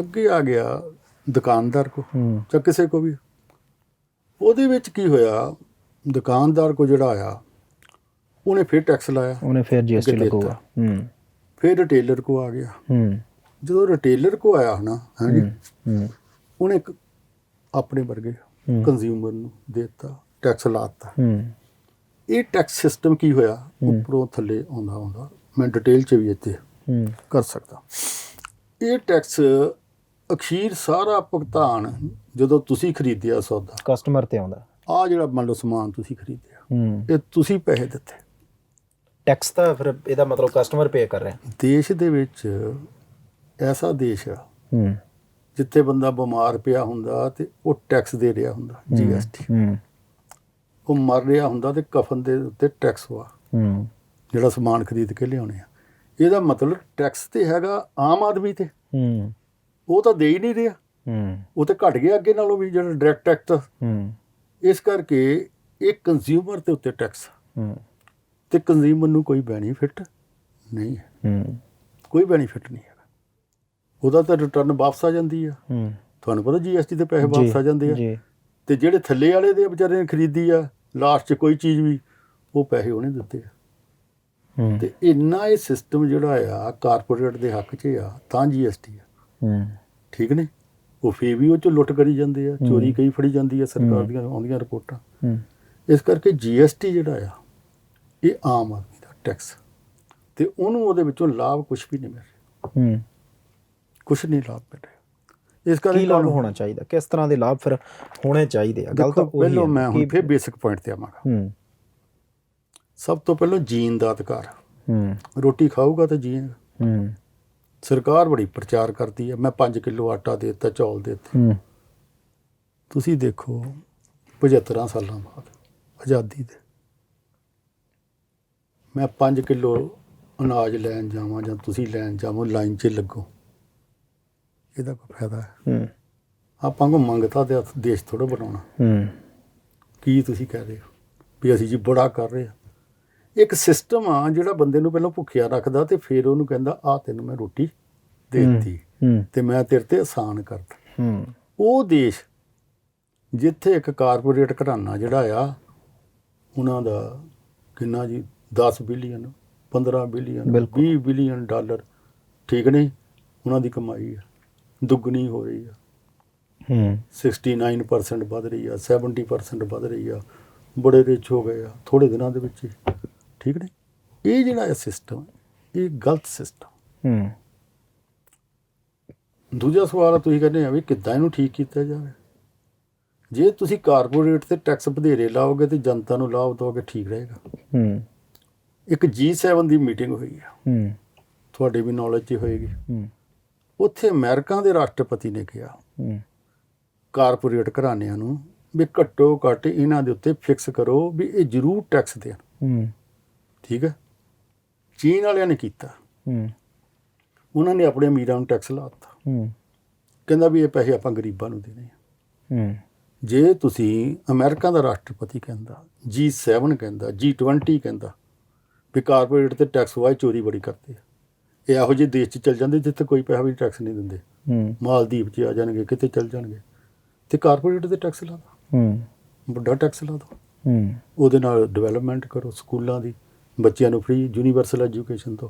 [SPEAKER 2] ਅੱਗੇ ਆ ਗਿਆ ਦੁਕਾਨਦਾਰ ਕੋ ਜਾਂ ਕਿਸੇ ਕੋ ਵੀ, ਉਹਦੇ ਵਿੱਚ ਕੀ ਹੋਇਆ? ਦੁਕਾਨਦਾਰ ਕੋ ਜਿਹੜਾ ਆਇਆ ਉਹਨੇ ਫਿਰ ਟੈਕਸ ਲਾਇਆ,
[SPEAKER 1] ਉਹਨੇ ਫਿਰ GST ਲੱਗੂਗਾ।
[SPEAKER 2] ਫਿਰ ਰਿਟੇਲਰ ਕੋ ਆ ਗਿਆ। ਜਦੋਂ ਰਿਟੇਲਰ ਕੋ ਆਇਆ ਨਾ, ਹਾਂਜੀ, ਉਹਨੇ ਇੱਕ ਆਪਣੇ ਵਰਗੇ ਕੰਜ਼ਿਊਮਰ ਨੂੰ ਦੇ ਦਿੱਤਾ, ਟੈਕਸ ਲਾ ਦਿੱਤਾ। ਇਹ ਟੈਕਸ ਸਿਸਟਮ ਕੀ ਹੋਇਆ? ਉੱਪਰੋਂ ਥੱਲੇ ਆਉਂਦਾ ਮੈਂ ਡਿਟੇਲ 'ਚ ਵੀ ਇੱਥੇ ਕਰ ਸਕਦਾ। ਇਹ ਟੈਕਸ ਅਖੀਰ ਸਾਰਾ ਭੁਗਤਾਨ ਜਦੋਂ ਤੁਸੀਂ ਖਰੀਦਿਆ ਸੌਦਾ, ਕਸਟਮਰ ਤੇ ਆਉਂਦਾ। ਆਹ ਜਿਹੜਾ ਮੰਨ ਲਓ ਸਮਾਨ ਤੁਸੀਂ ਖਰੀਦਿਆ, ਇਹ ਤੁਸੀਂ ਪੈਸੇ ਦਿੱਤੇ, ਟੈਕਸ ਤਾਂ ਫਿਰ ਇਹਦਾ ਮਤਲਬ ਕਸਟਮਰ ਪੇ ਕਰ ਰਿਹਾ। ਦੇਸ਼ ਦੇ ਵਿੱਚ ਐਸਾ ਦੇਸ਼ ਆ ਜਿੱਥੇ ਬੰਦਾ ਬਿਮਾਰ ਪਿਆ ਹੁੰਦਾ ਤੇ ਉਹ ਟੈਕਸ ਦੇ ਰਿਹਾ ਹੁੰਦਾ, GST। ਉਹ ਮਰ ਰਿਹਾ ਹੁੰਦਾ ਤੇ ਕਫਨ ਦੇ ਉੱਤੇ ਟੈਕਸ ਵਾ, ਜਿਹੜਾ ਸਮਾਨ ਖਰੀਦ ਕੇ ਲਿਆਉਣੇ ਆ। ਇਹਦਾ ਮਤਲਬ ਟੈਕਸ ਤੇ ਹੈਗਾ ਆਮ ਆਦਮੀ ਤੇ, ਉਹ ਤਾਂ ਦੇ ਹੀ ਨਹੀਂ ਰਿਹਾ, ਉਹ ਤੇ ਘਟ ਗਿਆ ਅੱਗੇ ਨਾਲੋਂ ਵੀ, ਜਿਹੜਾ ਡਾਇਰੈਕਟ ਟੈਕਸ। ਇਸ ਕਰਕੇ ਇਹ ਕੰਜ਼ਿਊਮਰ ਦੇ ਉੱਤੇ ਟੈਕਸ, ਤੇ ਕੰਜ਼ਿਊਮਰ ਨੂੰ ਕੋਈ ਬੈਨੀਫਿਟ ਨਹੀਂ ਹੈ, ਕੋਈ ਬੈਨੀਫਿਟ ਨਹੀਂ ਹੈਗਾ। ਉਹਦਾ ਤਾਂ ਰਿਟਰਨ ਵਾਪਸ ਆ ਜਾਂਦੀ ਆ, ਤੁਹਾਨੂੰ ਪਤਾ GST ਦੇ ਪੈਸੇ ਵਾਪਸ ਆ ਜਾਂਦੇ ਆ। ਤੇ ਜਿਹੜੇ ਥੱਲੇ ਵਾਲੇ ਦੇ ਵਿਚਾਰੇ ਨੇ ਖਰੀਦੀ ਆ, ਲਾਸਟ 'ਚ ਕੋਈ ਚੀਜ਼ ਵੀ, ਉਹ ਪੈਸੇ ਉਹਨੇ ਦਿੱਤੇ ਆ। ਤੇ ਇੰਨਾ ਇਹ ਸਿਸਟਮ ਜਿਹੜਾ ਆ ਕਾਰਪੋਰੇਟ ਦੇ ਹੱਕ 'ਚ ਆ, ਤਾਂ GST ਆ, ਠੀਕ ਨੇ। ਉਹ ਫੇਰ ਵੀ ਉਹ 'ਚ ਲੁੱਟ ਕਰੀ ਜਾਂਦੇ ਆ, ਚੋਰੀ ਕਈ ਫੜੀ ਜਾਂਦੀ ਆ, ਸਰਕਾਰ ਦੀਆਂ ਆਉਂਦੀਆਂ ਰਿਪੋਰਟਾਂ। ਇਸ ਕਰਕੇ GST ਜਿਹੜਾ ਆ ਇਹ ਆਮ ਆਦਮੀ ਦਾ ਟੈਕਸ, ਤੇ ਉਹਨੂੰ ਉਹਦੇ ਵਿੱਚੋਂ ਲਾਭ ਕੁਛ ਵੀ ਨਹੀਂ ਮਿਲ ਰਿਹਾ, ਕੁਛ ਨਹੀਂ ਲਾਭ ਮਿਲ ਰਿਹਾ। ਇਸ ਕਰਕੇ ਕੀ ਲਾਭ ਹੋਣਾ ਚਾਹੀਦਾ? ਕਿਸ ਤਰ੍ਹਾਂ ਦੇ ਲਾਭ ਫਿਰ ਹੋਣੇ ਚਾਹੀਦੇ ਆ? ਗੱਲ ਤਾਂ ਪਹਿਲਾਂ ਮੈਂ ਹੁਣ ਫਿਰ ਬੇਸਿਕ ਪੁਆਇੰਟ ਤੇ ਆਵਾਂਗਾ। ਸਭ ਤੋਂ ਪਹਿਲਾਂ ਜੀਣ ਦਾ ਅਧਿਕਾਰ, ਰੋਟੀ ਖਾਊਗਾ ਤਾਂ ਜੀਏਗਾ। ਸਰਕਾਰ ਬੜੀ ਪ੍ਰਚਾਰ ਕਰਦੀ ਹੈ, ਮੈਂ 5 ਕਿਲੋ ਆਟਾ ਦੇ ਦਿੱਤਾ, ਚੌਲ ਦੇ ਦਿੱਤੇ। ਤੁਸੀਂ ਦੇਖੋ 75 ਸਾਲਾਂ ਬਾਅਦ ਆਜ਼ਾਦੀ ਦੇ, ਮੈਂ 5 ਕਿਲੋ ਅਨਾਜ ਲੈਣ ਜਾਵਾਂ ਜਾਂ ਤੁਸੀਂ ਲੈਣ ਜਾਵੋ, ਲਾਈਨ 'ਚ ਲੱਗੋ, ਇਹਦਾ ਕੋਈ ਫਾਇਦਾ ਹੈ? ਆਪਾਂ ਕੋ ਮੰਗਤਾ ਦੇ ਦੇਸ਼ ਥੋੜ੍ਹਾ ਬਣਾਉਣਾ। ਕੀ ਤੁਸੀਂ ਕਹਿ ਰਹੇ ਹੋ ਵੀ ਅਸੀਂ ਜੀ ਬੜਾ ਕਰ ਰਹੇ ਹਾਂ? ਇੱਕ ਸਿਸਟਮ ਆ ਜਿਹੜਾ ਬੰਦੇ ਨੂੰ ਪਹਿਲਾਂ ਭੁੱਖਿਆ ਰੱਖਦਾ ਤੇ ਫਿਰ ਉਹਨੂੰ ਕਹਿੰਦਾ ਆ ਤੈਨੂੰ ਮੈਂ ਰੋਟੀ ਦੇ ਦਿੱਤੀ ਤੇ ਮੈਂ ਤੇਰੇ ਤੇ ਆਸਾਨ ਕਰਦਾ। ਉਹ ਦੇਸ਼ ਜਿੱਥੇ ਇੱਕ ਕਾਰਪੋਰੇਟ ਘਰਾਨਾ ਜਿਹੜਾ ਆ ਉਹਨਾਂ ਦਾ ਕਿੰਨਾ ਜੀ 10 ਬਿਲੀਅਨ 15 ਬਿਲੀਅਨ 20 ਬਿਲੀਅਨ ਡਾਲਰ, ਠੀਕ ਨਹੀਂ, ਉਹਨਾਂ ਦੀ ਕਮਾਈ ਆ ਦੁੱਗਣੀ ਹੋ ਰਹੀ ਆ। 69% ਵੱਧ ਰਹੀ ਆ, 70% ਵੱਧ ਰਹੀ ਆ, ਬੜੇ ਰਿਚ ਹੋ ਗਏ ਆ ਥੋੜ੍ਹੇ ਦਿਨਾਂ ਦੇ ਵਿੱਚ ਹੀ, ਠੀਕ ਨਹੀਂ। ਇਹ ਜਿਹੜਾ ਸਿਸਟਮ ਇਹ ਗਲਤ ਸਿਸਟਮ। ਦੂਜਾ ਸਵਾਲ ਤੁਸੀਂ ਕਹਿੰਦੇ ਆ ਵੀ ਕਿੱਦਾਂ ਇਹਨੂੰ ਠੀਕ ਕੀਤਾ ਜਾਵੇ। ਜੇ ਤੁਸੀਂ ਕਾਰਪੋਰੇਟ ਤੇ ਟੈਕਸ ਵਧੇਰੇ ਲਾਓਗੇ ਤੇ ਜਨਤਾ ਨੂੰ ਲਾਭ ਦਿਓਗੇ, ਠੀਕ ਰਹੇਗਾ। ਇੱਕ G7 ਦੀ ਮੀਟਿੰਗ ਹੋਈ ਆ, ਤੁਹਾਡੇ ਵੀ ਨੌਲੇਜ 'ਚ ਹੋਏਗੀ। ਉੱਥੇ ਅਮਰੀਕਾ ਦੇ ਰਾਸ਼ਟਰਪਤੀ ਨੇ ਕਿਹਾ ਕਾਰਪੋਰੇਟ ਘਰਾਣਿਆਂ ਨੂੰ ਵੀ ਘੱਟੋ ਘੱਟ ਇਹਨਾਂ ਦੇ ਉੱਤੇ ਫਿਕਸ ਕਰੋ ਵੀ ਇਹ ਜ਼ਰੂਰ ਟੈਕਸ ਦੇਣ, ਠੀਕ ਹੈ। ਚੀਨ ਵਾਲਿਆਂ ਨੇ ਕੀਤਾ, ਉਹਨਾਂ ਨੇ ਆਪਣੇ ਅਮੀਰਾਂ ਨੂੰ ਟੈਕਸ ਲਾ ਦਿੱਤਾ, ਕਹਿੰਦਾ ਵੀ ਇਹ ਪੈਸੇ ਆਪਾਂ ਗਰੀਬਾਂ ਨੂੰ ਦੇਣੇ ਆ। ਜੇ ਤੁਸੀਂ ਅਮਰੀਕਾ ਦਾ ਰਾਸ਼ਟਰਪਤੀ ਕਹਿੰਦਾ, G7 ਕਹਿੰਦਾ, G20 ਕਹਿੰਦਾ ਵੀ ਕਾਰਪੋਰੇਟ ਤੇ ਟੈਕਸ ਵਾਏ ਚੋਰੀ ਬੜੀ ਕਰਦੇ ਆ, ਇਹ ਇਹੋ ਜਿਹੇ ਦੇਸ਼ 'ਚ ਚੱਲ ਜਾਂਦੇ ਜਿੱਥੇ ਕੋਈ ਪੈਸਾ ਵੀ ਟੈਕਸ ਨਹੀਂ ਦਿੰਦੇ, ਮਾਲਦੀਵ 'ਚ ਆ ਜਾਣਗੇ, ਕਿਤੇ ਚੱਲ ਜਾਣਗੇ, ਤੇ ਕਾਰਪੋਰੇਟ ਤੇ ਟੈਕਸ ਲਾ ਦੋ, ਵੱਡਾ ਟੈਕਸ ਲਾ ਦੋ, ਉਹਦੇ ਨਾਲ ਡਿਵੈਲਪਮੈਂਟ ਕਰੋ, ਸਕੂਲਾਂ ਦੀ ਬੱਚਿਆਂ ਨੂੰ ਫ੍ਰੀ ਯੂਨੀਵਰਸਲ ਐਜੂਕੇਸ਼ਨ ਤੋਂ,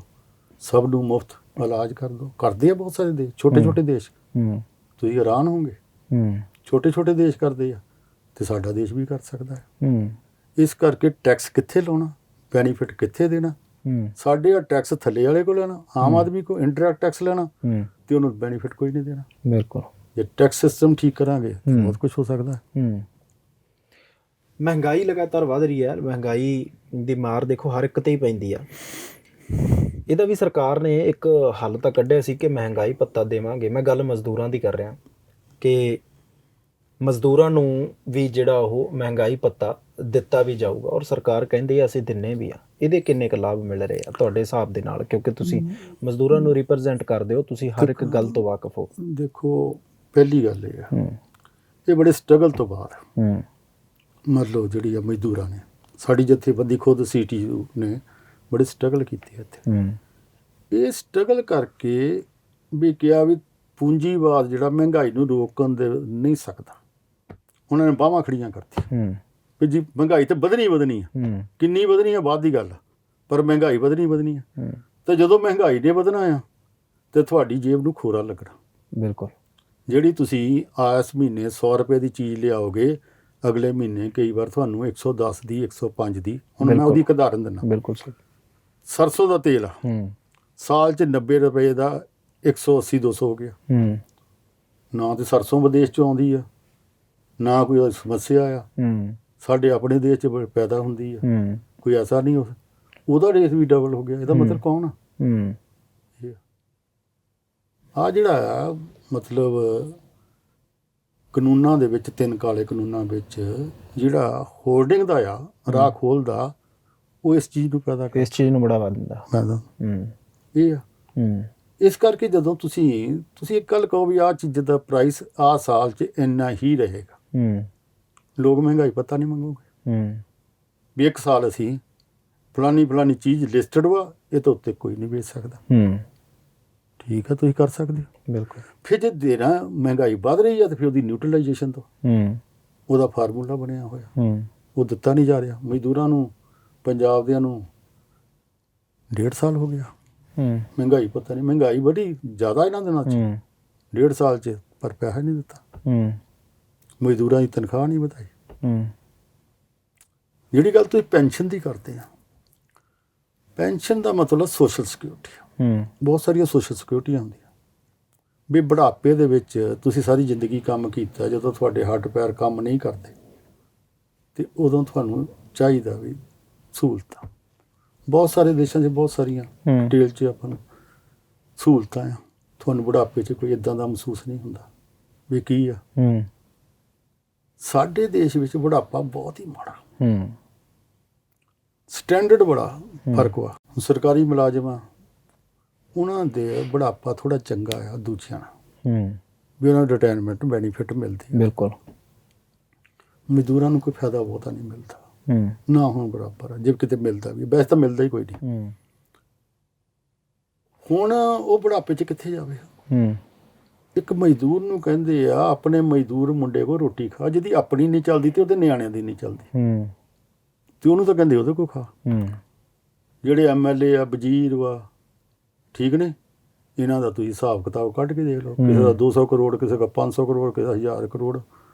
[SPEAKER 2] ਸਭ ਨੂੰ ਮੁਫਤ ਇਲਾਜ ਕਰ ਦੋ। ਕਰਦੇ ਆ ਬਹੁਤ ਸਾਰੇ ਦੇਸ਼, ਛੋਟੇ ਛੋਟੇ ਦੇਸ਼, ਤੁਸੀਂ ਹੈਰਾਨ ਹੋਵੋਗੇ, ਛੋਟੇ ਛੋਟੇ ਦੇਸ਼ ਕਰਦੇ ਆ, ਤੇ ਸਾਡਾ ਦੇਸ਼ ਵੀ ਕਰ ਸਕਦਾ ਹੈ। ਇਸ ਕਰਕੇ ਟੈਕਸ ਕਿੱਥੇ ਲਾਉਣਾ, ਬੈਨੀਫਿਟ ਕਿੱਥੇ ਦੇਣਾ। ਸਾਡੇ ਆ ਟੈਕਸ ਥੱਲੇ ਵਾਲੇ ਕੋਲ ਲੈਣਾ, ਆਮ ਆਦਮੀ ਕੋ ਇੰਡਾਇਰੈਕਟ ਟੈਕਸ ਲੈਣਾ, ਤੇ ਉਹਨੂੰ ਬੈਨੀਫਿਟ ਕੋਈ ਨਹੀਂ ਦੇਣਾ।
[SPEAKER 1] ਬਿਲਕੁਲ,
[SPEAKER 2] ਜੇ ਟੈਕਸ ਸਿਸਟਮ ਠੀਕ ਕਰਾਂਗੇ ਬਹੁਤ ਕੁਝ ਹੋ ਸਕਦਾ ਹੈ।
[SPEAKER 1] ਮਹਿੰਗਾਈ ਲਗਾਤਾਰ ਵੱਧ ਰਹੀ ਹੈ, ਮਹਿੰਗਾਈ ਦੀ ਮਾਰ ਦੇਖੋ ਹਰ ਇੱਕ ਤੇ ਹੀ ਪੈਂਦੀ ਆ। ਇਹਦਾ ਵੀ ਸਰਕਾਰ ਨੇ ਇੱਕ ਹੱਲ ਤਾਂ ਕੱਢਿਆ ਸੀ ਕਿ ਮਹਿੰਗਾਈ ਭੱਤਾ ਦੇਵਾਂਗੇ। ਮੈਂ ਗੱਲ ਮਜ਼ਦੂਰਾਂ ਦੀ ਕਰ ਰਿਹਾ ਕਿ ਮਜ਼ਦੂਰਾਂ ਨੂੰ ਵੀ ਜਿਹੜਾ ਉਹ ਮਹਿੰਗਾਈ ਭੱਤਾ ਦਿੱਤਾ ਵੀ ਜਾਊਗਾ, ਔਰ ਸਰਕਾਰ ਕਹਿੰਦੀ ਆ ਅਸੀਂ ਦਿੰਨੇ ਵੀ ਆ। ਇਹਦੇ ਕਿੰਨੇ ਕੁ ਲਾਭ ਮਿਲ ਰਹੇ ਆ ਤੁਹਾਡੇ ਹਿਸਾਬ ਦੇ ਨਾਲ, ਕਿਉਂਕਿ ਤੁਸੀਂ ਮਜ਼ਦੂਰਾਂ ਨੂੰ ਰਿਪਰੈਜ਼ੈਂਟ ਕਰਦੇ ਹੋ, ਤੁਸੀਂ ਹਰ ਇੱਕ ਗੱਲ ਤੋਂ ਵਾਕਿਫ ਹੋ।
[SPEAKER 2] ਦੇਖੋ, ਪਹਿਲੀ ਗੱਲ ਇਹ ਆ, ਇਹ ਬੜੇ ਸਟਰਗਲ ਤੋਂ ਬਾਅਦ ਮਤਲਬ ਜਿਹੜੀ ਆ ਮਜ਼ਦੂਰਾਂ ਨੇ, ਸਾਡੀ ਜਥੇਬੰਦੀ ਖੁਦ CTU ਨੇ ਬੜੇ ਸਟਰਗਲ ਕੀਤੇ ਇੱਥੇ। ਇਹ ਸਟਰਗਲ ਕਰਕੇ ਵੀ ਕਿਹਾ ਵੀ ਪੂੰਜੀਵਾਦ ਜਿਹੜਾ ਮਹਿੰਗਾਈ ਨੂੰ ਰੋਕਣ ਦੇ ਨਹੀਂ ਸਕਦਾ, ਉਹਨਾਂ ਨੇ ਬਾਹਾਂ ਖੜੀਆਂ ਕਰਤੀਆਂ ਵੀ ਜੀ ਮਹਿੰਗਾਈ ਤਾਂ ਵਧਣੀ ਆ, ਕਿੰਨੀ ਵਧਣੀ ਆ ਬਾਅਦ ਦੀ ਗੱਲ, ਪਰ ਮਹਿੰਗਾਈ ਵਧਣੀ ਆ। ਤੇ ਜਦੋਂ ਮਹਿੰਗਾਈ ਨੇ ਵਧਣਾ ਆ ਤੇ ਤੁਹਾਡੀ ਜੇਬ ਨੂੰ ਖੋਰਾ ਲੱਗਣਾ।
[SPEAKER 1] ਬਿਲਕੁਲ, ਜਿਹੜੀ
[SPEAKER 2] ਤੁਸੀਂ ਇਸ ਮਹੀਨੇ 100 ਰੁਪਏ ਦੀ ਚੀਜ਼ ਲਿਆਓਗੇ, ਅਗਲੇ ਮਹੀਨੇ ਕਈ ਵਾਰ ਤੁਹਾਨੂੰ 110 ਦੀ 105 ਦੀ। ਹੁਣ ਮੈਂ ਉਹਦੀ ਇੱਕ ਉਦਾਹਰਨ ਦਿੰਦਾ।
[SPEAKER 1] ਬਿਲਕੁਲ ਸਹੀ।
[SPEAKER 2] ਸਰਸੋਂ ਦਾ ਤੇਲ ਆ, ਸਾਲ 'ਚ 90 ਰੁਪਏ ਦਾ 180 200 ਹੋ ਗਿਆ। ਨਾ ਤੇ ਸਰਸੋਂ ਵਿਦੇਸ਼ 'ਚੋਂ ਆਉਂਦੀ ਆ, ਨਾ ਕੋਈ ਸਮੱਸਿਆ ਆ, ਸਾਡੇ ਆਪਣੇ ਦੇਸ਼ 'ਚ ਪੈਦਾ ਹੁੰਦੀ ਆ, ਕੋਈ ਐਸਾ ਨਹੀਂ। ਉਹਦਾ ਰੇਟ ਵੀ ਡਬਲ ਹੋ ਗਿਆ। ਇਹਦਾ ਮਤਲਬ ਕੌਣ ਆ? ਆ ਜਿਹੜਾ ਆ ਮਤਲਬ ਕਾਨੂੰਨਾਂ ਦੇ ਵਿੱਚ, 3 ਕਾਲੇ ਕਾਨੂੰਨਾਂ ਵਿੱਚ ਜਿਹੜਾ ਹੋਰਡਿੰਗ ਦਾ ਆ, ਰਾਹ ਖੋਲ੍ਹਦਾ, ਉਹ ਇਸ ਚੀਜ਼ ਨੂੰ ਪੈਦਾ ਕਰ,
[SPEAKER 1] ਇਸ ਚੀਜ਼ ਨੂੰ ਬੜਾਵਾ ਦਿੰਦਾ
[SPEAKER 2] ਇਹ ਆ। ਇਸ ਕਰਕੇ ਜਦੋਂ ਤੁਸੀਂ ਇੱਕ ਗੱਲ ਕਹੋ ਵੀ ਆਹ ਚੀਜ਼ ਦਾ ਪ੍ਰਾਈਸ ਆਹ ਸਾਲ 'ਚ ਇੰਨਾ ਹੀ ਰਹੇਗਾ, ਲੋਕ ਮਹਿੰਗਾਈ ਪਤਾ ਨਹੀਂ ਮੰਗੋਗੇ ਵੀ ਇੱਕ ਸਾਲ ਅਸੀਂ ਫਲਾਨੀ ਚੀਜ਼ ਲਿਸਟਡ ਵਾ, ਇਹ ਤੋਂ ਉੱਤੇ ਕੋਈ ਨਹੀਂ ਵੇਚ ਸਕਦਾ। ਠੀਕ ਆ, ਤੁਸੀਂ ਕਰ ਸਕਦੇ ਹੋ।
[SPEAKER 1] ਬਿਲਕੁਲ।
[SPEAKER 2] ਫਿਰ ਜੇ ਦੇਣਾ ਮਹਿੰਗਾਈ ਵੱਧ ਰਹੀ ਆ ਤੇ ਫਿਰ ਉਹਦੀ ਨਿਊਟਰਲਾਈਜੇਸ਼ਨ ਤੋਂ ਉਹਦਾ ਫਾਰਮੂਲਾ ਬਣਿਆ ਹੋਇਆ, ਉਹ ਦਿੱਤਾ ਨਹੀਂ ਜਾ ਰਿਹਾ ਮਜ਼ਦੂਰਾਂ ਨੂੰ। ਪੰਜਾਬ ਦਿਆਂ ਨੂੰ 1.5 ਸਾਲ ਹੋ ਗਿਆ ਮਹਿੰਗਾਈ ਪਤਾ ਨਹੀਂ, ਮਹਿੰਗਾਈ ਬੜੀ ਜ਼ਿਆਦਾ ਇਹਨਾਂ ਦਿਨਾਂ 'ਚ 1.5 ਸਾਲ 'ਚ, ਪਰ ਪੈਸਾ ਨਹੀਂ ਦਿੱਤਾ, ਮਜ਼ਦੂਰਾਂ ਦੀ ਤਨਖਾਹ ਨਹੀਂ ਵਧਾਈ। ਜਿਹੜੀ ਗੱਲ ਤੁਸੀਂ ਪੈਨਸ਼ਨ ਦੀ ਕਰਦੇ ਆ, ਪੈਨਸ਼ਨ ਦਾ ਮਤਲਬ ਸੋਸ਼ਲ ਸਿਕਿਉਰਿਟੀ। ਬਹੁਤ ਸਾਰੀਆਂ ਸੋਸ਼ਲ ਸਿਕਿਉਰਿਟੀਆਂ ਹੁੰਦੀਆਂ ਵੀ ਬੁਢਾਪੇ ਦੇ ਵਿੱਚ ਤੁਸੀਂ ਸਾਰੀ ਜ਼ਿੰਦਗੀ ਕੰਮ ਕੀਤਾ, ਜਦੋਂ ਤੁਹਾਡੇ ਹੱਡ ਪੈਰ ਕੰਮ ਨਹੀਂ ਕਰਦੇ ਤੇ ਉਦੋਂ ਤੁਹਾਨੂੰ ਚਾਹੀਦਾ ਵੀ ਸਹੂਲਤਾਂ। ਬਹੁਤ ਸਾਰੇ ਦੇਸ਼ਾਂ 'ਚ ਬਹੁਤ ਸਾਰੀਆਂ ਡਿਟੇਲ 'ਚ ਆਪਾਂ ਨੂੰ ਸਹੂਲਤਾਂ ਆ। ਤੁਹਾਨੂੰ ਬੁਢਾਪੇ 'ਚ ਕੋਈ ਇੱਦਾਂ ਦਾ ਮਹਿਸੂਸ ਨਹੀਂ ਹੁੰਦਾ ਵੀ ਕੀ ਆ। ਸਾਡੇ ਦੇਸ਼ ਵਿੱਚ ਬੁਢਾਪਾ ਬਹੁਤ ਹੀ ਮਾੜਾ, ਸਟੈਂਡਰਡ ਬੜਾ ਫਰਕ ਵਾ। ਸਰਕਾਰੀ ਮੁਲਾਜ਼ਮਾਂ ਉਹਨਾਂ ਦੇ ਬੁਢਾਪਾ ਥੋੜ੍ਹਾ ਚੰਗਾ ਆ ਦੂਜਿਆਂ ਨਾਲ, ਵੀ ਉਹਨਾਂ ਨੂੰ ਰਿਟਾਇਰਮੈਂਟ ਬੈਨੀਫਿਟ ਮਿਲਦੀ।
[SPEAKER 1] ਬਿਲਕੁਲ।
[SPEAKER 2] ਮਜ਼ਦੂਰਾਂ ਨੂੰ ਕੋਈ ਫਾਇਦਾ ਬਹੁਤਾ ਨਹੀਂ ਮਿਲਦਾ। ਨਾ ਹੁਣ ਬਰਾਬਰ ਆ, ਜੇ ਕਿਤੇ ਮਿਲਦਾ ਵੀ, ਵੈਸੇ ਤਾਂ ਮਿਲਦਾ ਹੀ ਕੋਈ ਨਹੀਂ। ਹੁਣ ਉਹ ਬੁਢਾਪੇ 'ਚ ਕਿੱਥੇ ਜਾਵੇ? ਇੱਕ ਮਜ਼ਦੂਰ ਨੂੰ ਕਹਿੰਦੇ ਆ ਆਪਣੇ ਮਜ਼ਦੂਰ ਮੁੰਡੇ ਕੋਲ ਰੋਟੀ ਖਾ, ਜਿਹਦੀ ਆਪਣੀ ਨਹੀਂ ਚੱਲਦੀ ਤੇ ਉਹਦੇ ਨਿਆਣਿਆਂ ਦੀ ਨਹੀਂ ਚੱਲਦੀ, ਤੇ ਉਹਨੂੰ ਤਾਂ ਕਹਿੰਦੇ ਉਹਦੇ ਕੋਲ ਖਾ। ਜਿਹੜੇ MLA ਆ, ਵਜ਼ੀਰ ਵਾ, ਠੀਕ ਨੇ, ਇਹਨਾਂ ਦਾ ਤੁਸੀਂ ਹਿਸਾਬ ਕਿਤਾਬ ਕੱਢ ਕੇ ਦੇਖ ਲਓ। ਕਿਸੇ ਦਾ 200 ਕਰੋੜ, ਕਿਸੇ ਦਾ 500 ਕਰੋੜ, ਕਿਸੇ ਦਾ 1000 ਕਰੋੜ,